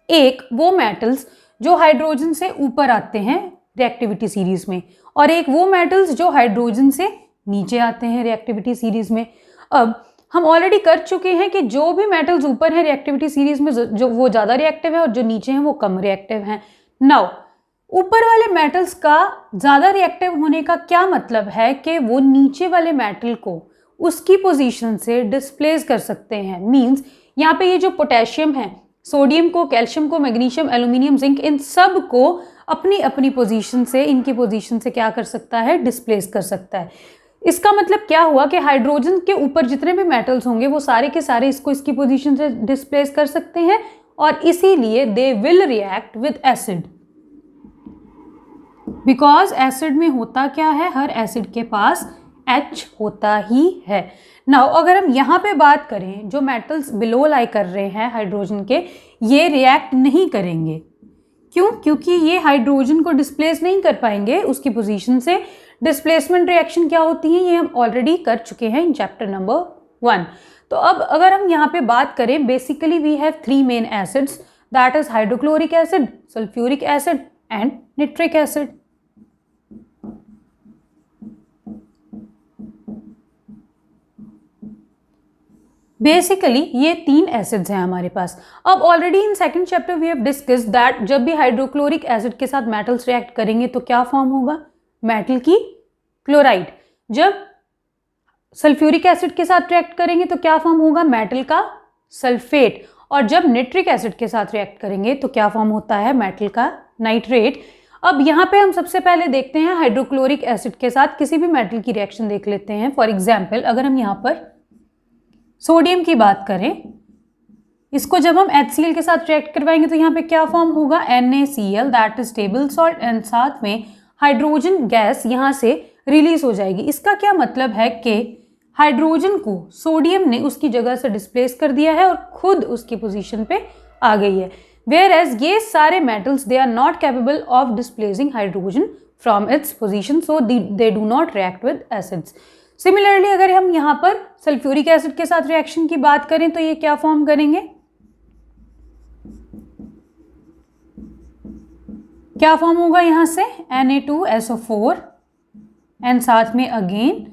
एक वो मेटल्स जो हाइड्रोजन से ऊपर आते हैं रिएक्टिविटी सीरीज में, और एक वो मेटल्स जो हाइड्रोजन से नीचे आते हैं रिएक्टिविटी सीरीज में। अब हम ऑलरेडी कर चुके हैं कि जो भी मेटल्स ऊपर है रिएक्टिविटी सीरीज में, जो वो ज़्यादा रिएक्टिव है और जो नीचे हैं वो कम रिएक्टिव हैं। नाउ ऊपर वाले मेटल्स का ज़्यादा रिएक्टिव होने का क्या मतलब है कि वो नीचे वाले मेटल को उसकी पोजीशन से डिस्प्लेस कर सकते हैं। मींस यहाँ पे ये जो पोटेशियम है, सोडियम को, कैल्शियम को, मैग्नीशियम, एल्यूमिनियम, जिंक, इन सब को अपनी अपनी पोजीशन से, इनकी पोजीशन से क्या कर सकता है, डिस्प्लेस कर सकता है। इसका मतलब क्या हुआ कि हाइड्रोजन के ऊपर जितने भी मेटल्स होंगे वो सारे के सारे इसको इसकी पोजीशन से डिस्प्लेस कर सकते हैं, और इसीलिए they will react with acid. Because acid में होता क्या है, हर एसिड के पास H होता ही है। नाउ अगर हम यहाँ पे बात करें, जो मेटल्स बिलो लाई कर रहे हैं हाइड्रोजन के, ये रिएक्ट नहीं करेंगे। क्यों? क्योंकि ये हाइड्रोजन को डिस्प्लेस नहीं कर पाएंगे उसकी पोजीशन से। डिस्प्लेसमेंट रिएक्शन क्या होती है ये हम ऑलरेडी कर चुके हैं इन चैप्टर नंबर 1। तो अब अगर हम यहाँ पे बात करें, basically we have 3 main acids, that is hydrochloric acid, sulphuric acid and nitric acid. Basically ये 3 एसिड्स हैं हमारे पास। अब already in second chapter we have discussed that जब भी हाइड्रोक्लोरिक एसिड के साथ मेटल्स रिएक्ट करेंगे तो क्या फॉर्म होगा, मेटल की क्लोराइड। जब सल्फ्यूरिक एसिड के साथ रिएक्ट करेंगे तो क्या फॉर्म होगा, मेटल का सल्फेट। और जब निट्रिक एसिड के साथ रिएक्ट करेंगे तो क्या फॉर्म होता है, मेटल का नाइट्रेट। अब यहाँ पे हम सबसे पहले देखते हैं हाइड्रोक्लोरिक एसिड के साथ किसी भी मेटल की रिएक्शन देख लेते हैं। फॉर एग्जाम्पल अगर हम यहाँ पर सोडियम की बात करें, इसको जब हम HCl के साथ रिएक्ट करवाएंगे तो यहाँ पे क्या फॉर्म होगा, NaCl, that is table salt, and साथ में हाइड्रोजन गैस यहाँ से रिलीज हो जाएगी। इसका क्या मतलब है कि हाइड्रोजन को सोडियम ने उसकी जगह से डिस्प्लेस कर दिया है और खुद उसकी पोजीशन पे आ गई है। वेयर एज ये सारे metals they are not capable of displacing hydrogen from its position, so they do not react with acids. Similarly अगर हम यहाँ पर सल्फ्यूरिक एसिड के साथ रिएक्शन की बात करें तो ये क्या फॉर्म करेंगे, क्या फॉर्म होगा यहाँ से, Na2SO4 एंड साथ में अगेन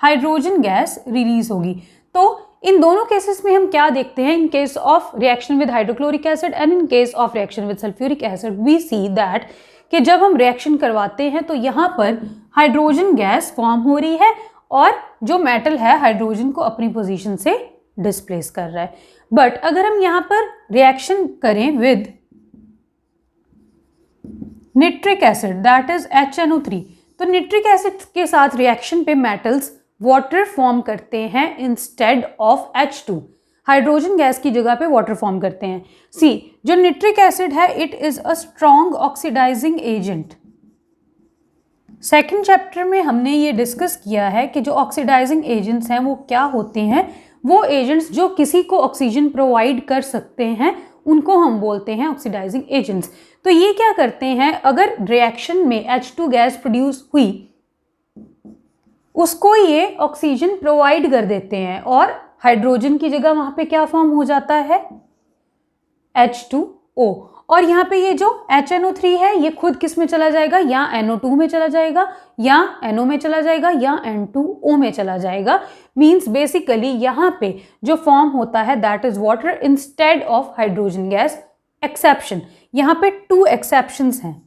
हाइड्रोजन गैस रिलीज होगी। तो इन दोनों केसेस में हम क्या देखते हैं, in case of reaction with hydrochloric acid and in case of reaction with sulphuric acid we see that कि जब हम रिएक्शन करवाते हैं तो यहाँ पर हाइड्रोजन गैस फॉर्म हो रही है और जो मेटल है हाइड्रोजन को अपनी पोजीशन से डिस्प्लेस कर रहा है। बट अगर हम यहाँ पर रिएक्शन करें with nitric acid that is HNO3, तो निट्रिक एसिड के साथ रिएक्शन पे मेटल्स वाटर फॉर्म करते हैं instead of H2, hydrogen gas की जगह पे वाटर फॉर्म करते हैं। सी, जो निट्रिक एसिड है it is a strong oxidising agent. Second chapter में हमने ये डिस्कस किया है कि जो ऑक्सीडाइजिंग एजेंट्स हैं वो क्या होते हैं। वो एजेंट्स जो किसी को ऑक्सीजन प्रोवाइड कर सकते हैं उनको हम बोलते हैं ऑक्सीडाइजिंग एजेंट्स। तो ये क्या करते हैं, अगर रिएक्शन में H2 गैस प्रोड्यूस हुई उसको ये ऑक्सीजन प्रोवाइड कर देते हैं और हाइड्रोजन की जगह वहां पे क्या फॉर्म हो जाता है, H2O। और यहाँ पे ये जो HNO3 है ये खुद किस में चला जाएगा, या NO2 में चला जाएगा, या NO में चला जाएगा, या N2O में चला जाएगा। मीन्स बेसिकली यहाँ पे जो फॉर्म होता है that is water instead of hydrogen gas. Exception, यहाँ पे 2 एक्सेप्शंस हैं।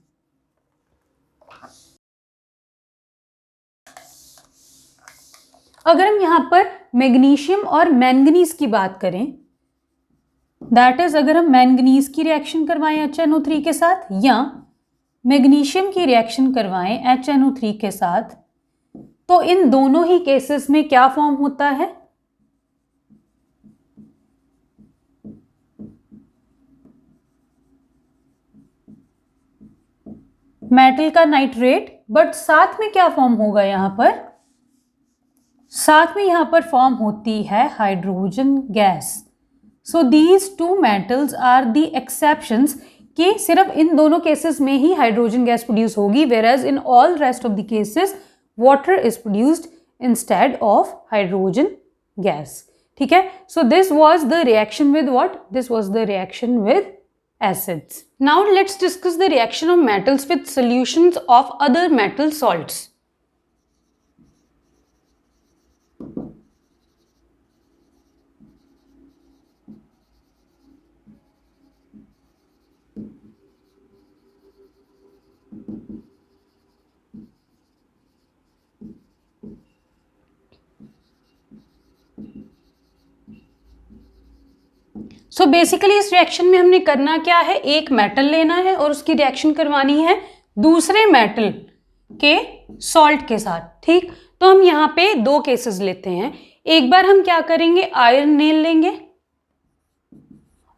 अगर हम यहाँ पर मैग्नीशियम और मैंगनीज की बात करें, दैट इज अगर हम मैंगनीज की रिएक्शन करवाएं HNO3 के साथ या मैग्नीशियम की रिएक्शन करवाएं HNO3 के साथ, तो इन दोनों ही केसेस में क्या फॉर्म होता है, मेटल का नाइट्रेट। बट साथ में क्या फॉर्म होगा, यहां पर साथ में यहां पर फॉर्म होती है hydrogen gas. So these 2 metals are the exceptions कि सिर्फ इन दोनों केसेस में ही हाइड्रोजन गैस प्रोड्यूस होगी, whereas in all rest of the cases water is produced instead of hydrogen gas. ठीक है, so this was the reaction with what, this was the reaction with acids. Now let's discuss the reaction of metals with solutions of other metal salts. So basically इस reaction में हमने करना क्या है, एक metal लेना है और उसकी रिएक्शन करवानी है दूसरे मेटल के सॉल्ट के साथ। ठीक, तो हम यहाँ पे 2 केसेस लेते हैं। एक बार हम क्या करेंगे, आयरन नेल लेंगे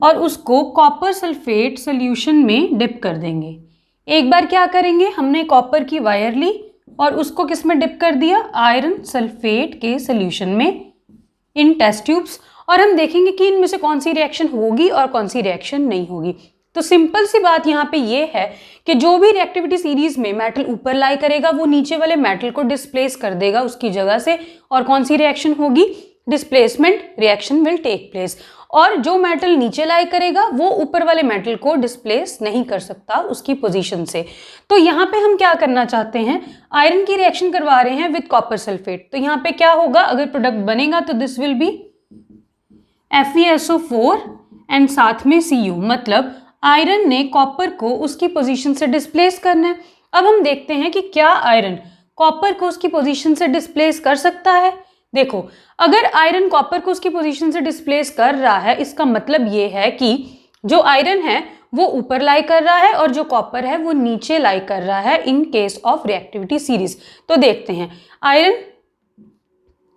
और उसको कॉपर सल्फेट सोल्यूशन में डिप कर देंगे। एक बार क्या करेंगे, हमने कॉपर की वायर ली और उसको किस में डिप कर दिया, आयरन सल्फेट के सोल्यूशन में इन टेस्ट ट्यूब्स, और हम देखेंगे कि इनमें से कौन सी रिएक्शन होगी और कौन सी रिएक्शन नहीं होगी। तो सिंपल सी बात यहाँ पे ये है कि जो भी रिएक्टिविटी सीरीज में मेटल ऊपर लाई करेगा वो नीचे वाले मेटल को डिस्प्लेस कर देगा उसकी जगह से, और कौन सी रिएक्शन होगी, displacement reaction will take place. और जो मेटल नीचे लाई करेगा वो ऊपर वाले मेटल को डिस्प्लेस नहीं कर सकता उसकी पोजीशन से। तो यहाँ पे हम क्या करना चाहते हैं, आयरन की रिएक्शन करवा रहे हैं विद कॉपर सल्फेट। तो यहाँ पे क्या होगा, अगर प्रोडक्ट बनेगा तो this will be FeSO4 and साथ में Cu, मतलब आयरन ने कॉपर को उसकी पोजीशन से डिस्प्लेस करना है। अब हम देखते हैं कि क्या आयरन कॉपर को उसकी पोजीशन से डिस्प्लेस कर सकता है। देखो, अगर आयरन कॉपर को उसकी पोजीशन से डिस्प्लेस कर रहा है इसका मतलब ये है कि जो आयरन है वो ऊपर लाई कर रहा है और जो कॉपर है वो नीचे लाई कर रहा है इन केस ऑफ रिएक्टिविटी सीरीज। तो देखते हैं, आयरन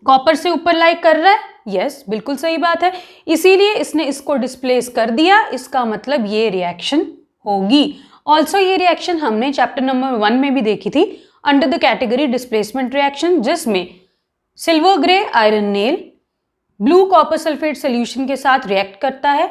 कॉपर से ऊपर लाई कर रहा है, यस बिल्कुल सही बात है, इसीलिए इसने इसको डिस्प्लेस कर दिया, इसका मतलब ये रिएक्शन होगी। ऑल्सो ये रिएक्शन हमने चैप्टर नंबर 1 में भी देखी थी under the category displacement reaction, जिसमें silver grey iron nail blue copper sulphate solution के साथ रिएक्ट करता है,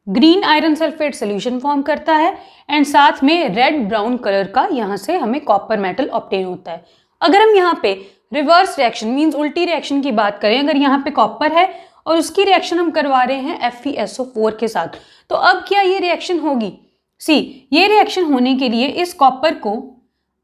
green iron sulphate solution form करता है एंड साथ में रेड ब्राउन कलर का यहाँ से हमें कॉपर मेटल ऑब्टेन होता है। अगर हम यहाँ पे रिवर्स रिएक्शन मींस उल्टी रिएक्शन की बात करें, अगर यहाँ पे कॉपर है और उसकी रिएक्शन हम करवा रहे हैं FeSO4 के साथ, तो अब क्या ये रिएक्शन होगी, सी ये रिएक्शन होने के लिए इस कॉपर को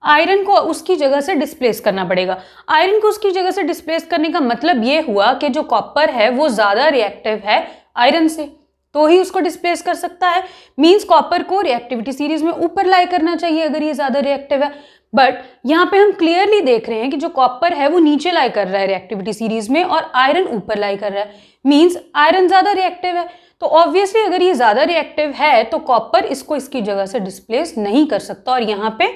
आयरन को उसकी जगह से डिस्प्लेस करना पड़ेगा। आयरन को उसकी जगह से डिस्प्लेस करने का मतलब ये हुआ कि जो कॉपर है वो ज्यादा रिएक्टिव है आयरन से, तो ही उसको डिस्प्लेस कर सकता है। मींस कॉपर को रिएक्टिविटी सीरीज में ऊपर लाई करना चाहिए अगर ये ज्यादा रिएक्टिव है, बट यहाँ पे हम क्लियरली देख रहे हैं कि जो कॉपर है वो नीचे लाई कर रहा है रिएक्टिविटी सीरीज में और आयरन ऊपर लाई कर रहा है, मींस आयरन ज्यादा रिएक्टिव है। तो ऑब्वियसली अगर ये ज्यादा रिएक्टिव है तो कॉपर इसको इसकी जगह से डिस्प्लेस नहीं कर सकता, और यहाँ पे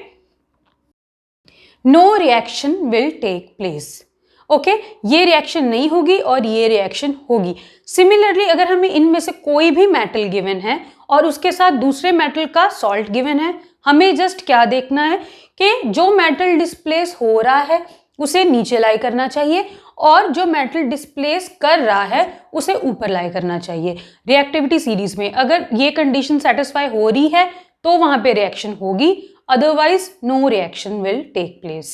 no reaction will take place. Okay, ये रिएक्शन नहीं होगी और ये रिएक्शन होगी। सिमिलरली अगर हमें इनमें से कोई भी मेटल गिवन है और उसके साथ दूसरे मेटल का सॉल्ट गिवन है, हमें जस्ट क्या देखना है कि जो मेटल डिस्प्लेस हो रहा है उसे नीचे लाई करना चाहिए और जो मेटल डिस्प्लेस कर रहा है उसे ऊपर लाई करना चाहिए। रिएक्टिविटी सीरीज में अगर ये कंडीशन सेटिस्फाई हो रही है तो वहां पे रिएक्शन होगी, otherwise no reaction will take place.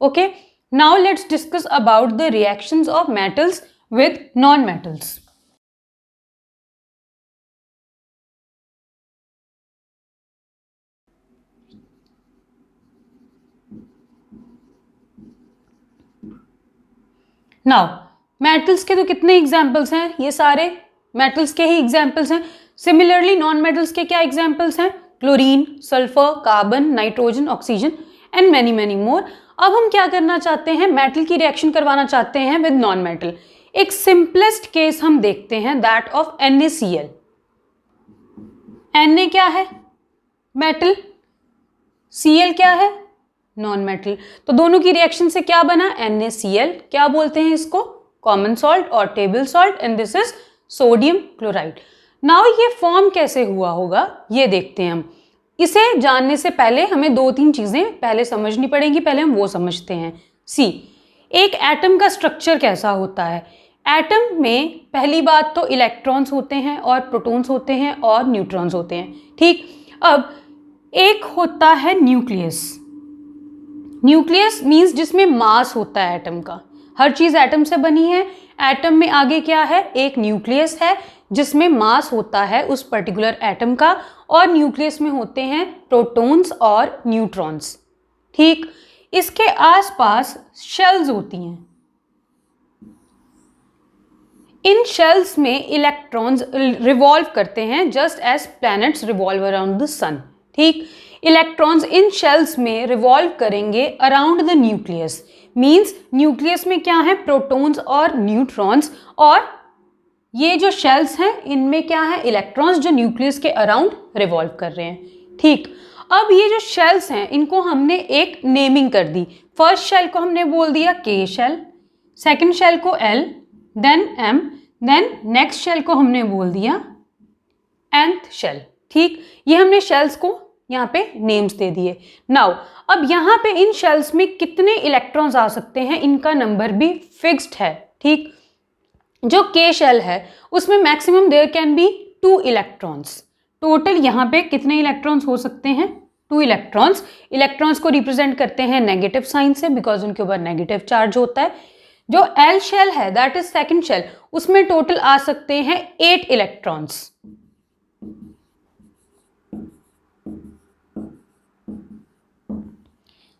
Okay, now let's discuss about the reactions of metals with non-metals. Now metals के तो कितने एग्जाम्पल्स हैं, ये सारे metals के ही एग्जाम्पल्स हैं। सिमिलरली नॉन मेटल्स के क्या एग्जाम्पल्स हैं, chlorine, sulphur, carbon, nitrogen, oxygen and many many more. अब हम क्या करना चाहते हैं, मेटल की रिएक्शन करवाना चाहते हैं विद नॉन मेटल। एक सिंपलेस्ट केस हम देखते हैं, दैट ऑफ NaCl। Na क्या है, मेटल, Cl क्या है, नॉन मेटल। तो दोनों की रिएक्शन से क्या बना, NaCl। क्या बोलते हैं इसको, कॉमन सॉल्ट और table salt, and this is sodium chloride. Now ये फॉर्म कैसे हुआ होगा ये देखते हैं हम। इसे जानने से पहले हमें दो तीन चीजें पहले समझनी पड़ेंगी, पहले हम वो समझते हैं। सी, एक एटम का स्ट्रक्चर कैसा होता है। एटम में पहली बात तो इलेक्ट्रॉन्स होते हैं और प्रोटॉन्स होते हैं और न्यूट्रॉन्स होते हैं, ठीक। अब एक होता है न्यूक्लियस। न्यूक्लियस मीन्स जिसमें मास होता है एटम का, हर चीज एटम से बनी है। एटम में आगे क्या है, एक न्यूक्लियस है जिसमें मास होता है उस पर्टिकुलर एटम का, और न्यूक्लियस में होते हैं प्रोटॉन्स और न्यूट्रॉन्स, ठीक। इसके आसपास शेल्स होती हैं। इन शेल्स में इलेक्ट्रॉन्स रिवॉल्व करते हैं just as planets revolve around the sun, ठीक। इलेक्ट्रॉन्स इन शेल्स में रिवॉल्व करेंगे around the nucleus. Means nucleus में क्या है, प्रोटॉन्स और न्यूट्रॉन्स, और ये जो शेल्स हैं इनमें क्या है, इलेक्ट्रॉन्स जो न्यूक्लियस के अराउंड रिवॉल्व कर रहे हैं, ठीक। अब ये जो शेल्स हैं इनको हमने एक नेमिंग कर दी। फर्स्ट शेल को हमने बोल दिया K शेल, सेकंड शेल को L, then M, then next shell को हमने बोल दिया nth शेल, ठीक। ये हमने शेल्स को यहाँ पे नेम्स दे दिए। नाउ अब यहाँ पे इन शेल्स में कितने इलेक्ट्रॉन्स आ सकते हैं, इनका नंबर भी फिक्स्ड है, ठीक। जो K शेल है उसमें maximum there can be 2 electrons. Total यहाँ पे कितने इलेक्ट्रॉन्स हो सकते हैं, 2 इलेक्ट्रॉन्स। इलेक्ट्रॉन्स को रिप्रेजेंट करते हैं नेगेटिव साइन से, बिकॉज उनके ऊपर नेगेटिव चार्ज होता है। जो L शेल है दैट इज सेकंड शेल, उसमें टोटल आ सकते हैं 8 इलेक्ट्रॉन्स।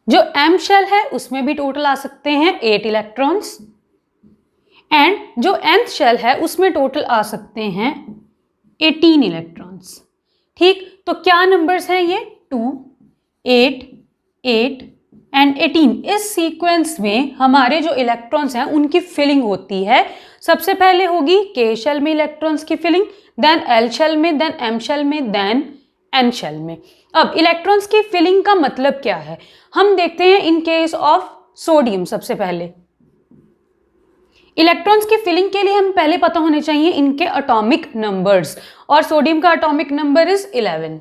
जो M शेल है उसमें भी टोटल आ सकते हैं 8 इलेक्ट्रॉन्स, एंड जो nth शेल है उसमें टोटल आ सकते हैं 18 इलेक्ट्रॉन्स, ठीक। तो क्या नंबर्स हैं ये, 2, 8, 8 एंड 18। इस सीक्वेंस में हमारे जो इलेक्ट्रॉन्स हैं उनकी फिलिंग होती है। सबसे पहले होगी K शेल में इलेक्ट्रॉन्स की फिलिंग, देन L शेल में, देन M शेल में, देन N शेल में। अब इलेक्ट्रॉन्स की फिलिंग का मतलब क्या है, हम देखते हैं इन केस ऑफ सोडियम। सबसे पहले इलेक्ट्रॉन्स की फिलिंग के लिए हम पहले पता होने चाहिए इनके एटॉमिक नंबर्स, और सोडियम का atomic number is 11।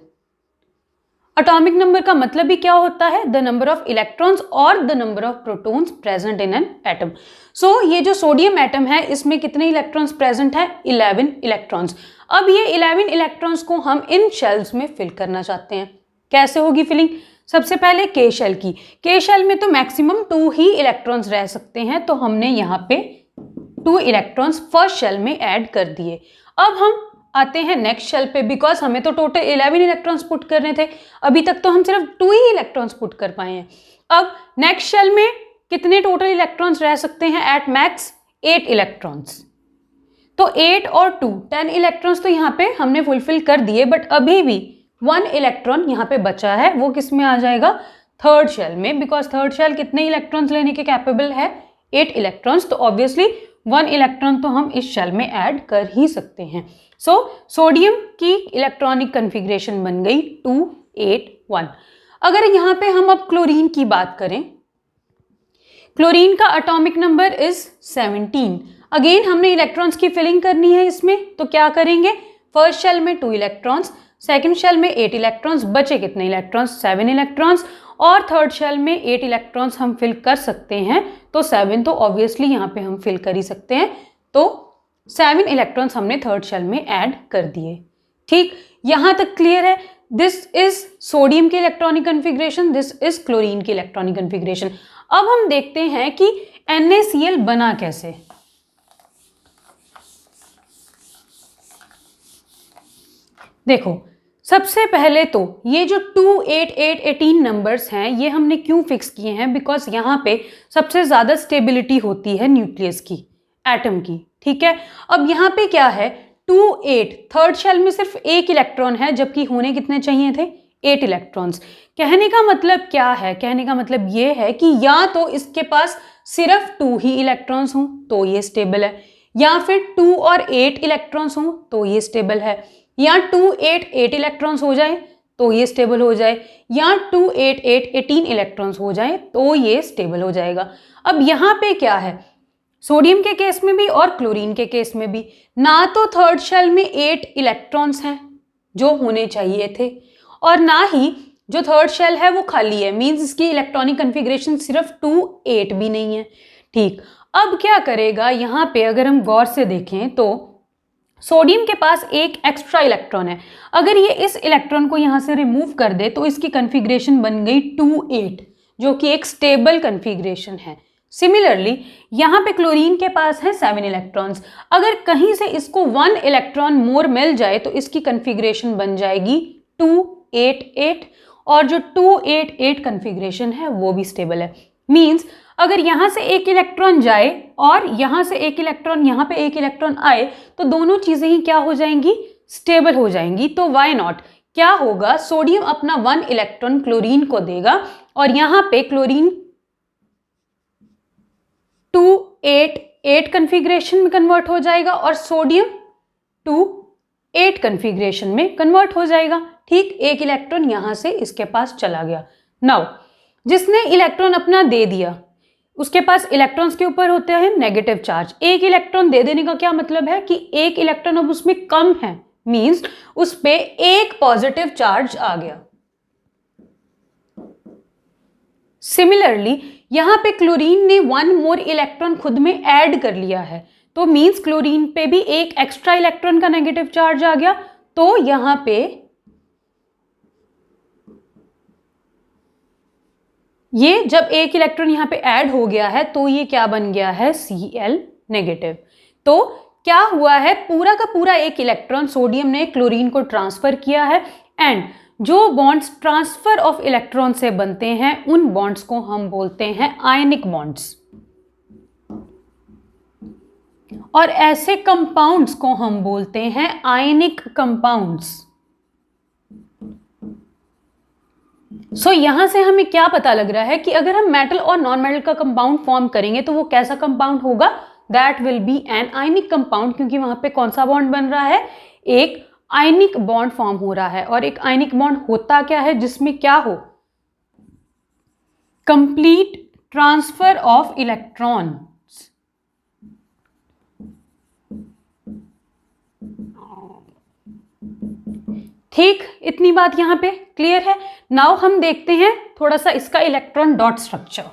Atomic number का मतलब भी क्या होता है, द नंबर ऑफ इलेक्ट्रॉन्स और the number of protons present in an atom. So ये जो सोडियम एटम है इसमें कितने इलेक्ट्रॉन्स प्रेजेंट है, 11 इलेक्ट्रॉन्स। अब ये 11 इलेक्ट्रॉन्स को हम इन शेल्स में फिल करना चाहते हैं। कैसे होगी फिलिंग, सबसे पहले K शेल की। K शेल में तो मैक्सिमम 2 ही इलेक्ट्रॉन्स रह सकते हैं, तो हमने यहाँ पे 2 इलेक्ट्रॉन्स फर्स्ट शेल में ऐड कर दिए। अब हम आते हैं नेक्स्ट शेल पे, बिकॉज हमें तो टोटल 11 इलेक्ट्रॉन्स पुट करने थे, अभी तक तो हम सिर्फ 2 ही इलेक्ट्रॉन्स पुट कर पाए हैं। अब नेक्स्ट शेल में कितने टोटल इलेक्ट्रॉन्स रह सकते हैं, एट मैक्स 8 इलेक्ट्रॉन्स। तो 8 और 2 10 इलेक्ट्रॉन्स तो यहाँ पे हमने फुलफिल कर दिए, बट अभी भी 1 इलेक्ट्रॉन यहाँ पे बचा है, वो किस में आ जाएगा, थर्ड शेल में, बिकॉज थर्ड शेल कितने इलेक्ट्रॉन्स लेने के कैपेबल है, 8 इलेक्ट्रॉन्स। तो ऑब्वियसली 1 इलेक्ट्रॉन तो हम इस शेल में ऐड कर ही सकते हैं। सो सोडियम की इलेक्ट्रॉनिक कन्फिग्रेशन बन गई 2, 8, 1। अगर यहाँ पे हम अब क्लोरीन की बात करें, क्लोरीन का एटॉमिक नंबर इज 17। अगेन हमने इलेक्ट्रॉन्स की फिलिंग करनी है इसमें, तो क्या करेंगे, फर्स्ट शेल में 2 इलेक्ट्रॉन्स, सेकेंड शेल में 8 इलेक्ट्रॉन्स, बचे कितने इलेक्ट्रॉन्स, 7 इलेक्ट्रॉन्स, और थर्ड शेल में 8 इलेक्ट्रॉन्स हम फिल कर सकते हैं, तो 7 तो ऑब्वियसली यहाँ पे हम फिल कर ही सकते हैं, तो 7 इलेक्ट्रॉन्स हमने थर्ड शेल में ऐड कर दिए। ठीक, यहां तक क्लियर है। दिस इज सोडियम की electronic configuration, this is chlorine की इलेक्ट्रॉनिक कन्फिग्रेशन। अब हम देखते हैं कि NaCl बना कैसे। देखो, सबसे पहले तो ये जो 2, 8, 8, 18 नंबर्स हैं, ये हमने क्यों फिक्स किए हैं, बिकॉज यहाँ पे सबसे ज्यादा स्टेबिलिटी होती है न्यूक्लियस की, एटम की। ठीक है, अब यहाँ पे क्या है, 2, 8, थर्ड शेल में सिर्फ 1 इलेक्ट्रॉन है, जबकि होने कितने चाहिए थे, 8 इलेक्ट्रॉन्स। कहने का मतलब क्या है, कहने का मतलब ये है कि या तो इसके पास सिर्फ 2 ही इलेक्ट्रॉन्स हों तो ये स्टेबल है, या फिर 2 और 8 इलेक्ट्रॉन्स हों तो ये स्टेबल है, या 2, 8, 8 इलेक्ट्रॉन्स हो जाए तो ये स्टेबल हो जाए, या 2, 8, 8, 18 इलेक्ट्रॉन्स हो जाए तो ये स्टेबल हो जाएगा। अब यहाँ पे क्या है, सोडियम के केस में भी और क्लोरीन के केस में भी, ना तो थर्ड शेल में 8 इलेक्ट्रॉन्स हैं जो होने चाहिए थे, और ना ही जो थर्ड शेल है वो खाली है, मींस इसकी इलेक्ट्रॉनिक कन्फिग्रेशन सिर्फ 2, 8 भी नहीं है। ठीक, अब क्या करेगा, यहाँ पे अगर हम गौर से देखें तो सोडियम के पास एक एक्स्ट्रा इलेक्ट्रॉन है, अगर ये इस इलेक्ट्रॉन को यहाँ से रिमूव कर दे तो इसकी कन्फिग्रेशन बन गई 2, 8, जो कि एक स्टेबल कन्फिग्रेशन है। सिमिलरली यहाँ पे क्लोरीन के पास है 7 इलेक्ट्रॉन्स, अगर कहीं से इसको 1 इलेक्ट्रॉन मोर मिल जाए तो इसकी कन्फिग्रेशन बन जाएगी 2, 8, 8, और जो 2, 8, 8 कन्फिग्रेशन है वो भी स्टेबल है। मींस अगर यहाँ से 1 इलेक्ट्रॉन जाए और यहाँ से 1 इलेक्ट्रॉन, यहाँ पे 1 इलेक्ट्रॉन आए, तो दोनों चीजें ही क्या हो जाएंगी, स्टेबल हो जाएंगी। तो वाई नॉट, क्या होगा, सोडियम अपना 1 इलेक्ट्रॉन क्लोरीन को देगा और यहाँ पे क्लोरीन 2, 8, 8 कन्फिग्रेशन में कन्वर्ट हो जाएगा और सोडियम 2, 8 कन्फिग्रेशन में कन्वर्ट हो जाएगा। ठीक, एक इलेक्ट्रॉन यहां से इसके पास चला गया। नाउ जिसने इलेक्ट्रॉन अपना दे दिया उसके पास इलेक्ट्रॉन्स के ऊपर होते हैं नेगेटिव चार्ज। एक इलेक्ट्रॉन दे देने का क्या मतलब है कि एक इलेक्ट्रॉन अब उसमें कम है, मींस उस पे एक पॉजिटिव चार्ज आ गया। सिमिलरली यहां पे क्लोरीन ने 1 मोर इलेक्ट्रॉन खुद में ऐड कर लिया है, तो मींस क्लोरीन पे भी एक एक्स्ट्रा इलेक्ट्रॉन का नेगेटिव चार्ज आ गया। तो यहां पे ये जब एक इलेक्ट्रॉन यहां पे ऐड हो गया है तो ये क्या बन गया है, Cl नेगेटिव। तो क्या हुआ है, पूरा का पूरा एक इलेक्ट्रॉन सोडियम ने क्लोरीन को ट्रांसफर किया है, एंड जो बॉन्ड्स ट्रांसफर ऑफ इलेक्ट्रॉन से बनते हैं उन बॉन्ड्स को हम बोलते हैं आयनिक बॉन्ड्स, और ऐसे कंपाउंड्स को हम बोलते हैं आयनिक कंपाउंड्स। सो यहां से हमें क्या पता लग रहा है कि अगर हम मेटल और नॉन मेटल का कंपाउंड फॉर्म करेंगे तो वो कैसा कंपाउंड होगा, that will be an ionic compound, क्योंकि वहां पे कौन सा बॉन्ड बन रहा है, एक आयनिक बॉन्ड फॉर्म हो रहा है। और एक आयनिक बॉन्ड होता क्या है, जिसमें क्या हो, कंप्लीट ट्रांसफर ऑफ इलेक्ट्रॉन। ठीक, इतनी बात यहां पे क्लियर है। नाउ हम देखते हैं थोड़ा सा इसका इलेक्ट्रॉन डॉट स्ट्रक्चर।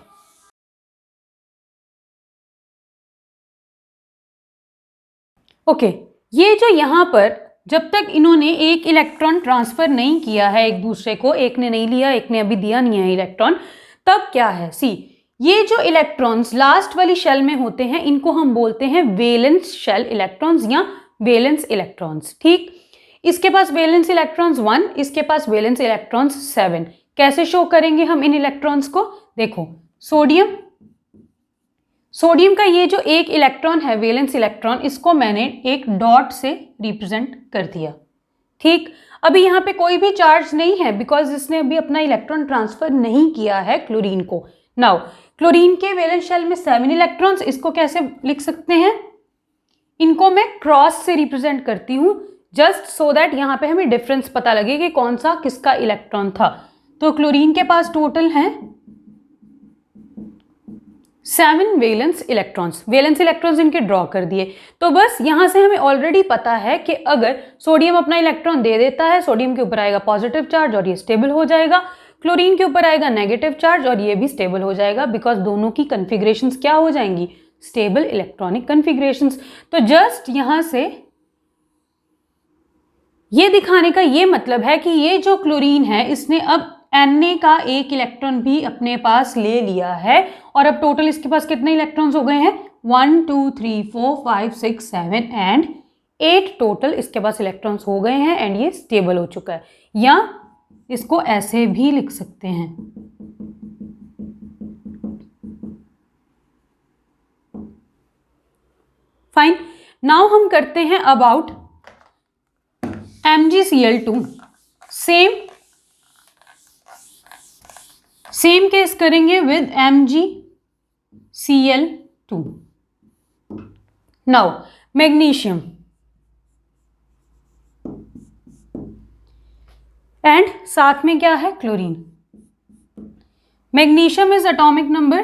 ओके, ये जो यहां पर जब तक इन्होंने एक इलेक्ट्रॉन ट्रांसफर नहीं किया है एक दूसरे को, एक ने नहीं लिया, एक ने अभी दिया नहीं है इलेक्ट्रॉन, तब क्या है, सी ये जो इलेक्ट्रॉन्स लास्ट वाली शेल में होते हैं इनको हम बोलते हैं वैलेंस शेल इलेक्ट्रॉन्स या वैलेंस इलेक्ट्रॉन्स। ठीक, इसके पास वैलेंस इलेक्ट्रॉन्स 1, इसके पास वैलेंस इलेक्ट्रॉन्स 7। कैसे शो करेंगे हम इन इलेक्ट्रॉन्स को, देखो सोडियम का ये जो एक इलेक्ट्रॉन है वैलेंस इलेक्ट्रॉन, इसको मैंने एक डॉट से रिप्रेजेंट कर दिया। ठीक, अभी यहाँ पे कोई भी चार्ज नहीं है बिकॉज इसने अभी अपना इलेक्ट्रॉन ट्रांसफर नहीं किया है क्लोरीन को। नाउ क्लोरीन के वैलेंस शेल में 7 इलेक्ट्रॉन्स, इसको कैसे लिख सकते हैं, इनको मैं क्रॉस से रिप्रेजेंट करती हूं जस्ट सो दैट यहाँ पे हमें डिफरेंस पता लगे कि कौन सा किसका इलेक्ट्रॉन था। तो क्लोरीन के पास टोटल है 7 वैलेंस इलेक्ट्रॉन्स, वैलेंस इलेक्ट्रॉन्स इनके ड्रॉ कर दिए। तो बस यहाँ से हमें ऑलरेडी पता है कि अगर सोडियम अपना इलेक्ट्रॉन दे देता है, सोडियम के ऊपर आएगा पॉजिटिव चार्ज और ये स्टेबल हो जाएगा, क्लोरीन के ऊपर आएगा नेगेटिव चार्ज और ये भी स्टेबल हो जाएगा, बिकॉज दोनों की कन्फिग्रेशंस क्या हो जाएंगी, स्टेबल इलेक्ट्रॉनिक कन्फिग्रेशंस। तो जस्ट यहाँ से ये दिखाने का ये मतलब है कि ये जो क्लोरीन है इसने अब Na का एक इलेक्ट्रॉन भी अपने पास ले लिया है, और अब टोटल इसके पास कितने इलेक्ट्रॉन्स हो गए हैं, 1 2 3 4 5 6 7 एंड 8 टोटल इसके पास इलेक्ट्रॉन्स हो गए हैं, एंड ये स्टेबल हो चुका है। या इसको ऐसे भी लिख सकते हैं, फाइन। नाउ हम करते हैं अबाउट MgCl2। सेम केस करेंगे with MgCl2। Now magnesium and साथ में क्या है, chlorine. Magnesium is atomic number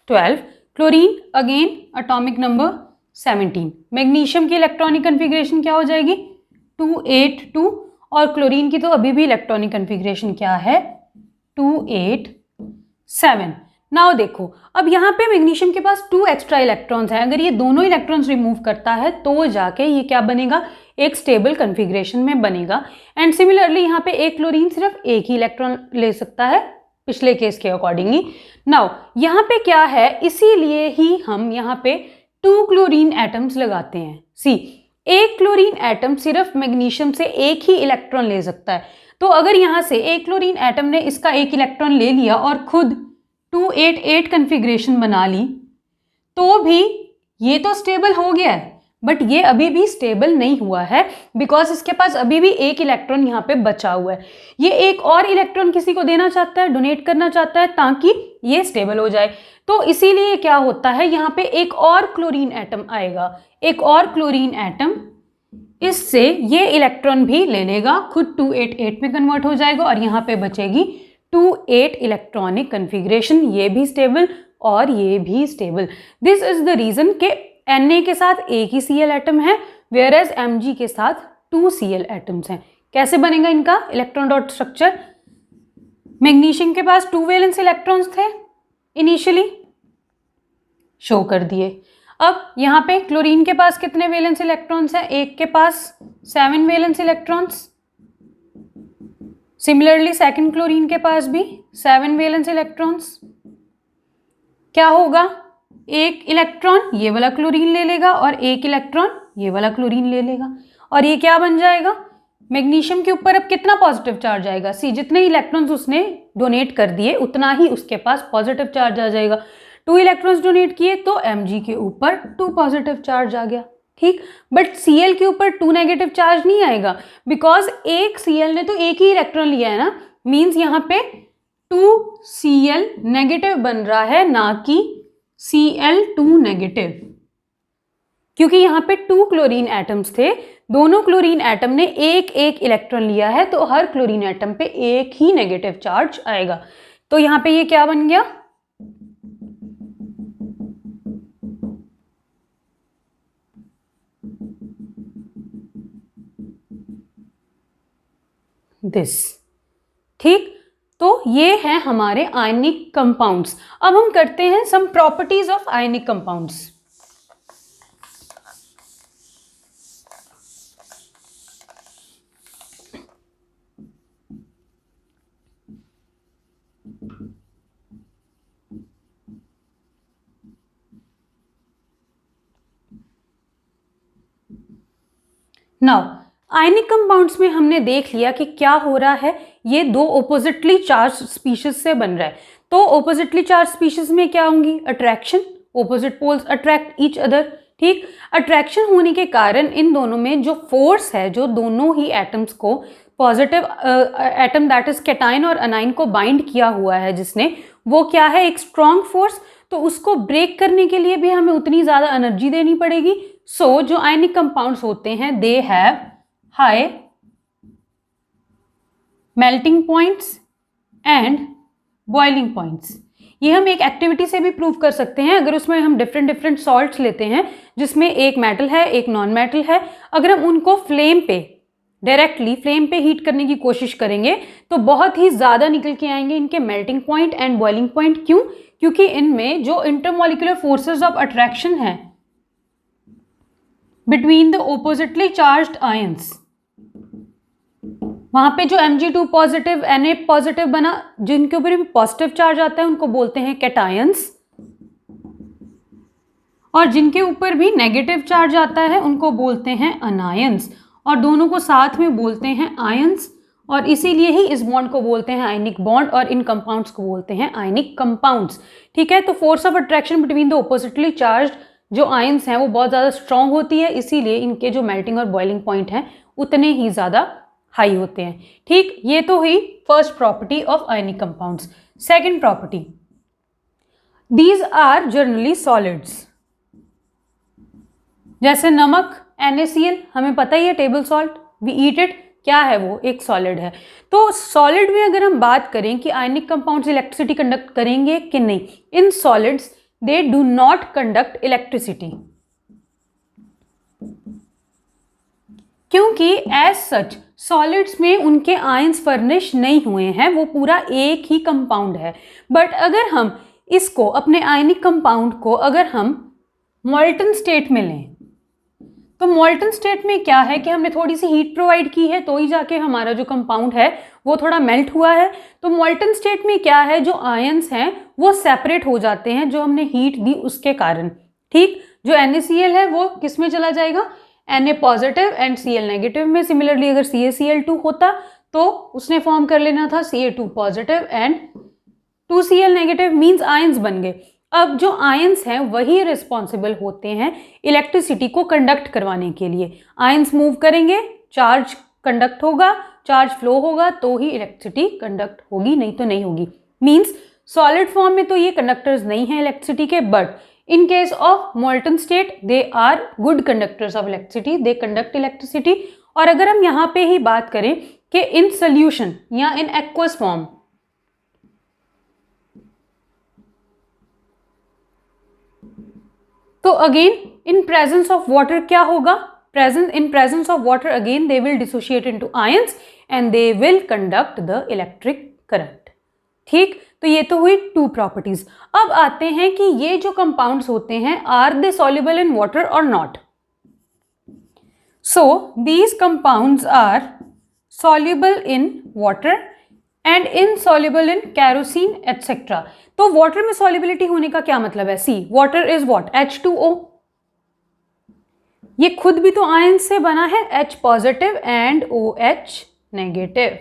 12, chlorine again atomic number 17। Magnesium की इलेक्ट्रॉनिक कन्फिग्रेशन क्या हो जाएगी, 282, और क्लोरीन की तो अभी भी इलेक्ट्रॉनिक कन्फिग्रेशन क्या है, 287। नाउ देखो, अब यहाँ पे मैग्नीशियम के पास 2 एक्स्ट्रा इलेक्ट्रॉन्स हैं, अगर ये दोनों इलेक्ट्रॉन्स रिमूव करता है तो जाके ये क्या बनेगा, एक स्टेबल कन्फिग्रेशन में बनेगा। एंड सिमिलरली यहाँ पे एक क्लोरीन सिर्फ एक ही इलेक्ट्रॉन ले सकता है पिछले केस के अकॉर्डिंगली। नाउ यहाँ पे क्या है, इसीलिए ही हम यहाँ पे 2 क्लोरीन एटम्स लगाते हैं। सी, एक क्लोरीन एटम सिर्फ मैग्नीशियम से एक ही इलेक्ट्रॉन ले सकता है, तो अगर यहाँ से एक क्लोरीन एटम ने इसका एक इलेक्ट्रॉन ले लिया और खुद 288 कन्फिग्रेशन बना ली, तो भी ये तो स्टेबल हो गया है, बट ये अभी भी स्टेबल नहीं हुआ है, बिकॉज इसके पास अभी भी एक इलेक्ट्रॉन यहाँ पे बचा हुआ है। ये एक और इलेक्ट्रॉन किसी को देना चाहता है, डोनेट करना चाहता है, ताकि ये स्टेबल हो जाए। तो इसीलिए क्या होता है, यहाँ पे एक और क्लोरीन एटम आएगा, एक और क्लोरीन एटम इससे ये इलेक्ट्रॉन भी ले लेगा, खुद 288 में कन्वर्ट हो जाएगा, और यहाँ पे बचेगी 28 इलेक्ट्रॉनिक कन्फिग्रेशन, ये भी स्टेबल और ये भी stable. This is the reason के Na के साथ एक ही Cl एटम है, वेयर एज Mg के साथ 2 Cl एटम्स हैं। कैसे बनेगा इनका इलेक्ट्रॉन डॉट स्ट्रक्चर, मैग्नीशियम के पास 2 वैलेंस इलेक्ट्रॉन्स थे इनिशियली, शो कर दिए। अब यहाँ पे क्लोरीन के पास कितने वैलेंस इलेक्ट्रॉन्स हैं, एक के पास 7 valence electrons, similarly second chlorine के पास भी 7 वैलेंस इलेक्ट्रॉन्स। क्या होगा, एक इलेक्ट्रॉन ये वाला क्लोरीन ले लेगा और एक इलेक्ट्रॉन ये वाला क्लोरीन ले लेगा, और ये क्या बन जाएगा, मैग्नीशियम के ऊपर अब कितना पॉजिटिव चार्ज आएगा, सी, जितने इलेक्ट्रॉन्स उसने डोनेट कर दिए उतना ही उसके पास पॉजिटिव चार्ज आ जाएगा। 2 इलेक्ट्रॉन्स डोनेट किए तो Mg के ऊपर 2 पॉजिटिव चार्ज आ गया, ठीक। बट Cl के ऊपर 2 नेगेटिव चार्ज नहीं आएगा, बिकॉज एक Cl ने तो एक ही इलेक्ट्रॉन लिया है ना, मीन्स यहाँ पे 2 Cl नेगेटिव बन रहा है, ना कि Cl2 नेगेटिव, क्योंकि यहाँ पे 2 क्लोरीन एटम्स थे, दोनों क्लोरीन एटम ने एक एक इलेक्ट्रॉन लिया है, तो हर क्लोरीन एटम पे एक ही नेगेटिव चार्ज आएगा। तो यहाँ पे ये क्या बन गया, दिस, ठीक। तो ये है हमारे आयनिक कंपाउंड्स। अब हम करते हैं some properties of ionic compounds. Now ionic compounds में हमने देख लिया कि क्या हो रहा है, ये 2 ऑपोजिटली चार्ज स्पीशीज से बन रहा है। तो ऑपोजिटली चार्ज स्पीशीज में क्या होंगी, attraction, opposite poles attract each other, ठीक। अट्रैक्शन होने के कारण इन दोनों में जो फोर्स है, जो दोनों ही एटम्स को positive atom that is cation और अनाइन को बाइंड किया हुआ है जिसने, वो क्या है, एक स्ट्रॉन्ग फोर्स। तो उसको ब्रेक करने के लिए भी हमें उतनी ज़्यादा एनर्जी देनी पड़ेगी। सो जो आयनिक कंपाउंड्स होते हैं, they have high melting points and boiling points. ये हम एक एक्टिविटी से भी प्रूव कर सकते हैं। अगर उसमें हम डिफरेंट सॉल्ट्स लेते हैं जिसमें एक मेटल है एक नॉन मेटल है, अगर हम उनको फ्लेम पे डायरेक्टली फ्लेम पे हीट करने की कोशिश करेंगे तो बहुत ही ज़्यादा निकल के आएंगे इनके melting point and boiling point. क्यों? क्योंकि इनमें जो इंटरमॉलिक्यूलर फोर्सेस ऑफ अट्रैक्शन है between the oppositely charged ions, वहां पे जो Mg2 पॉजिटिव Na पॉजिटिव बना, जिनके ऊपर भी पॉजिटिव चार्ज आता है उनको बोलते हैं कैटायंस, और जिनके ऊपर भी नेगेटिव चार्ज आता है उनको बोलते हैं अनायंस, और दोनों को साथ में बोलते हैं आयंस, और इसीलिए ही इस बॉन्ड को बोलते हैं आयनिक बॉन्ड और इन कंपाउंड्स को बोलते हैं आयनिक कंपाउंड्स। ठीक है, तो force of attraction between the oppositely charged जो आयंस हैं वो बहुत ज़्यादा स्ट्रॉन्ग होती है, इसीलिए इनके जो मेल्टिंग और बॉइलिंग पॉइंट हैं उतने ही ज़्यादा हाई होते हैं। ठीक, ये तो हुई first property of ionic compounds. Second property, these are generally solids. जैसे नमक NaCl, हमें पता ही है table salt, we eat it, क्या है वो? एक सॉलिड है। तो सॉलिड में अगर हम बात करें कि आयनिक कंपाउंड्स इलेक्ट्रिसिटी कंडक्ट करेंगे कि नहीं, in solids they do not conduct electricity, क्योंकि एज सच सॉलिड्स में उनके आयंस फर्निश नहीं हुए हैं, वो पूरा एक ही कंपाउंड है। बट अगर हम इसको अपने आयनिक कंपाउंड को अगर हम मॉल्टन स्टेट में लें, तो मॉल्टन स्टेट में क्या है कि हमने थोड़ी सी हीट प्रोवाइड की है तो ही जाके हमारा जो कंपाउंड है वो थोड़ा मेल्ट हुआ है। तो मॉल्टन स्टेट में क्या है, जो आयंस हैं वो सेपरेट हो जाते हैं जो हमने हीट दी उसके कारण। ठीक, जो NaCl है वो किस में चला जाएगा? Na positive and Cl negative में। सिमिलरली अगर CaCl2 होता तो उसने फॉर्म कर लेना था Ca2 positive and 2Cl negative, means ions बन गए। अब जो आयंस हैं वही रिस्पॉन्सिबल होते हैं इलेक्ट्रिसिटी को कंडक्ट करवाने के लिए। आयंस मूव करेंगे, चार्ज कंडक्ट होगा, चार्ज फ्लो होगा तो ही इलेक्ट्रिसिटी कंडक्ट होगी, नहीं तो नहीं होगी। मीन्स सॉलिड फॉर्म में तो ये कंडक्टर्स नहीं हैं इलेक्ट्रिसिटी के, but in case of molten state they are good conductors of electricity, they conduct electricity। और अगर हम यहाँ पे ही बात करें कि in solution या in aqueous form, तो again in presence of water क्या होगा? In presence of water again they will dissociate into ions and they will conduct the electric current। ठीक, तो ये तो हुई टू प्रॉपर्टीज। अब आते हैं कि ये जो कंपाउंड्स होते हैं are they soluble in water और not. So these compounds are soluble in water and insoluble in kerosene etcetera. तो वाटर में सॉल्युबिलिटी होने का क्या मतलब है? See, water is what? H2O। ये खुद भी तो आयन से बना है, H positive and OH negative,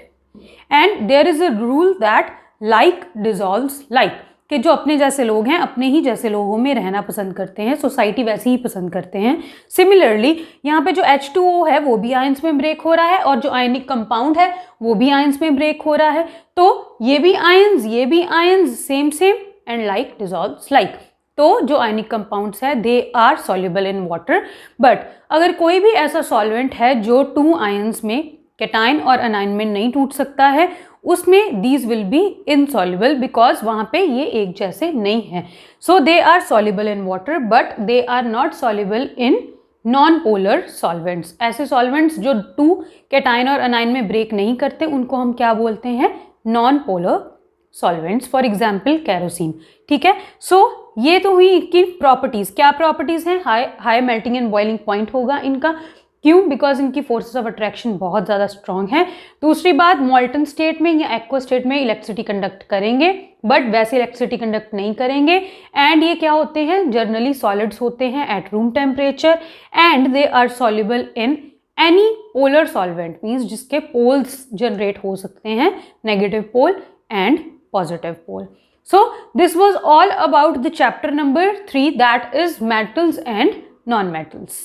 and there is a rule that like dissolves like, कि जो अपने जैसे लोग हैं अपने ही जैसे लोगों में रहना पसंद करते हैं, सोसाइटी वैसे ही पसंद करते हैं। सिमिलरली यहाँ पे जो H2O है वो भी आयंस में ब्रेक हो रहा है और जो आयनिक कंपाउंड है वो भी आयंस में ब्रेक हो रहा है। तो ये भी ions same and like dissolves like. तो जो आयनिक कंपाउंड्स है they are soluble in water. But अगर कोई भी ऐसा सॉल्वेंट है जो टू आयंस में कैटायन और अनायन में नहीं टूट सकता है, उसमें these will be insoluble because वहां पे ये एक जैसे नहीं है। So they are soluble in water but they are not soluble in non polar solvents. ऐसे सॉल्वेंट्स जो टू कैटायन और अनायन में ब्रेक नहीं करते उनको हम क्या बोलते हैं? Non polar solvents, for example kerosene. ठीक है, सो ये तो हुई इनकी प्रॉपर्टीज। क्या प्रॉपर्टीज हैं? High melting and boiling point होगा इनका। क्यों? बिकॉज इनकी फोर्सेस ऑफ अट्रैक्शन बहुत ज़्यादा स्ट्रॉन्ग है। दूसरी बात, मॉल्टन स्टेट में या एक्वा स्टेट में इलेक्ट्रिसिटी कंडक्ट करेंगे बट वैसे इलेक्ट्रिसिटी कंडक्ट नहीं करेंगे। एंड ये क्या होते हैं? जनरली सॉलिड्स होते हैं at room temperature and they are soluble in any polar solvent, means जिसके पोल्स जनरेट हो सकते हैं, negative pole and positive pole. So this was all about the chapter number 3, that is metals and non-metals.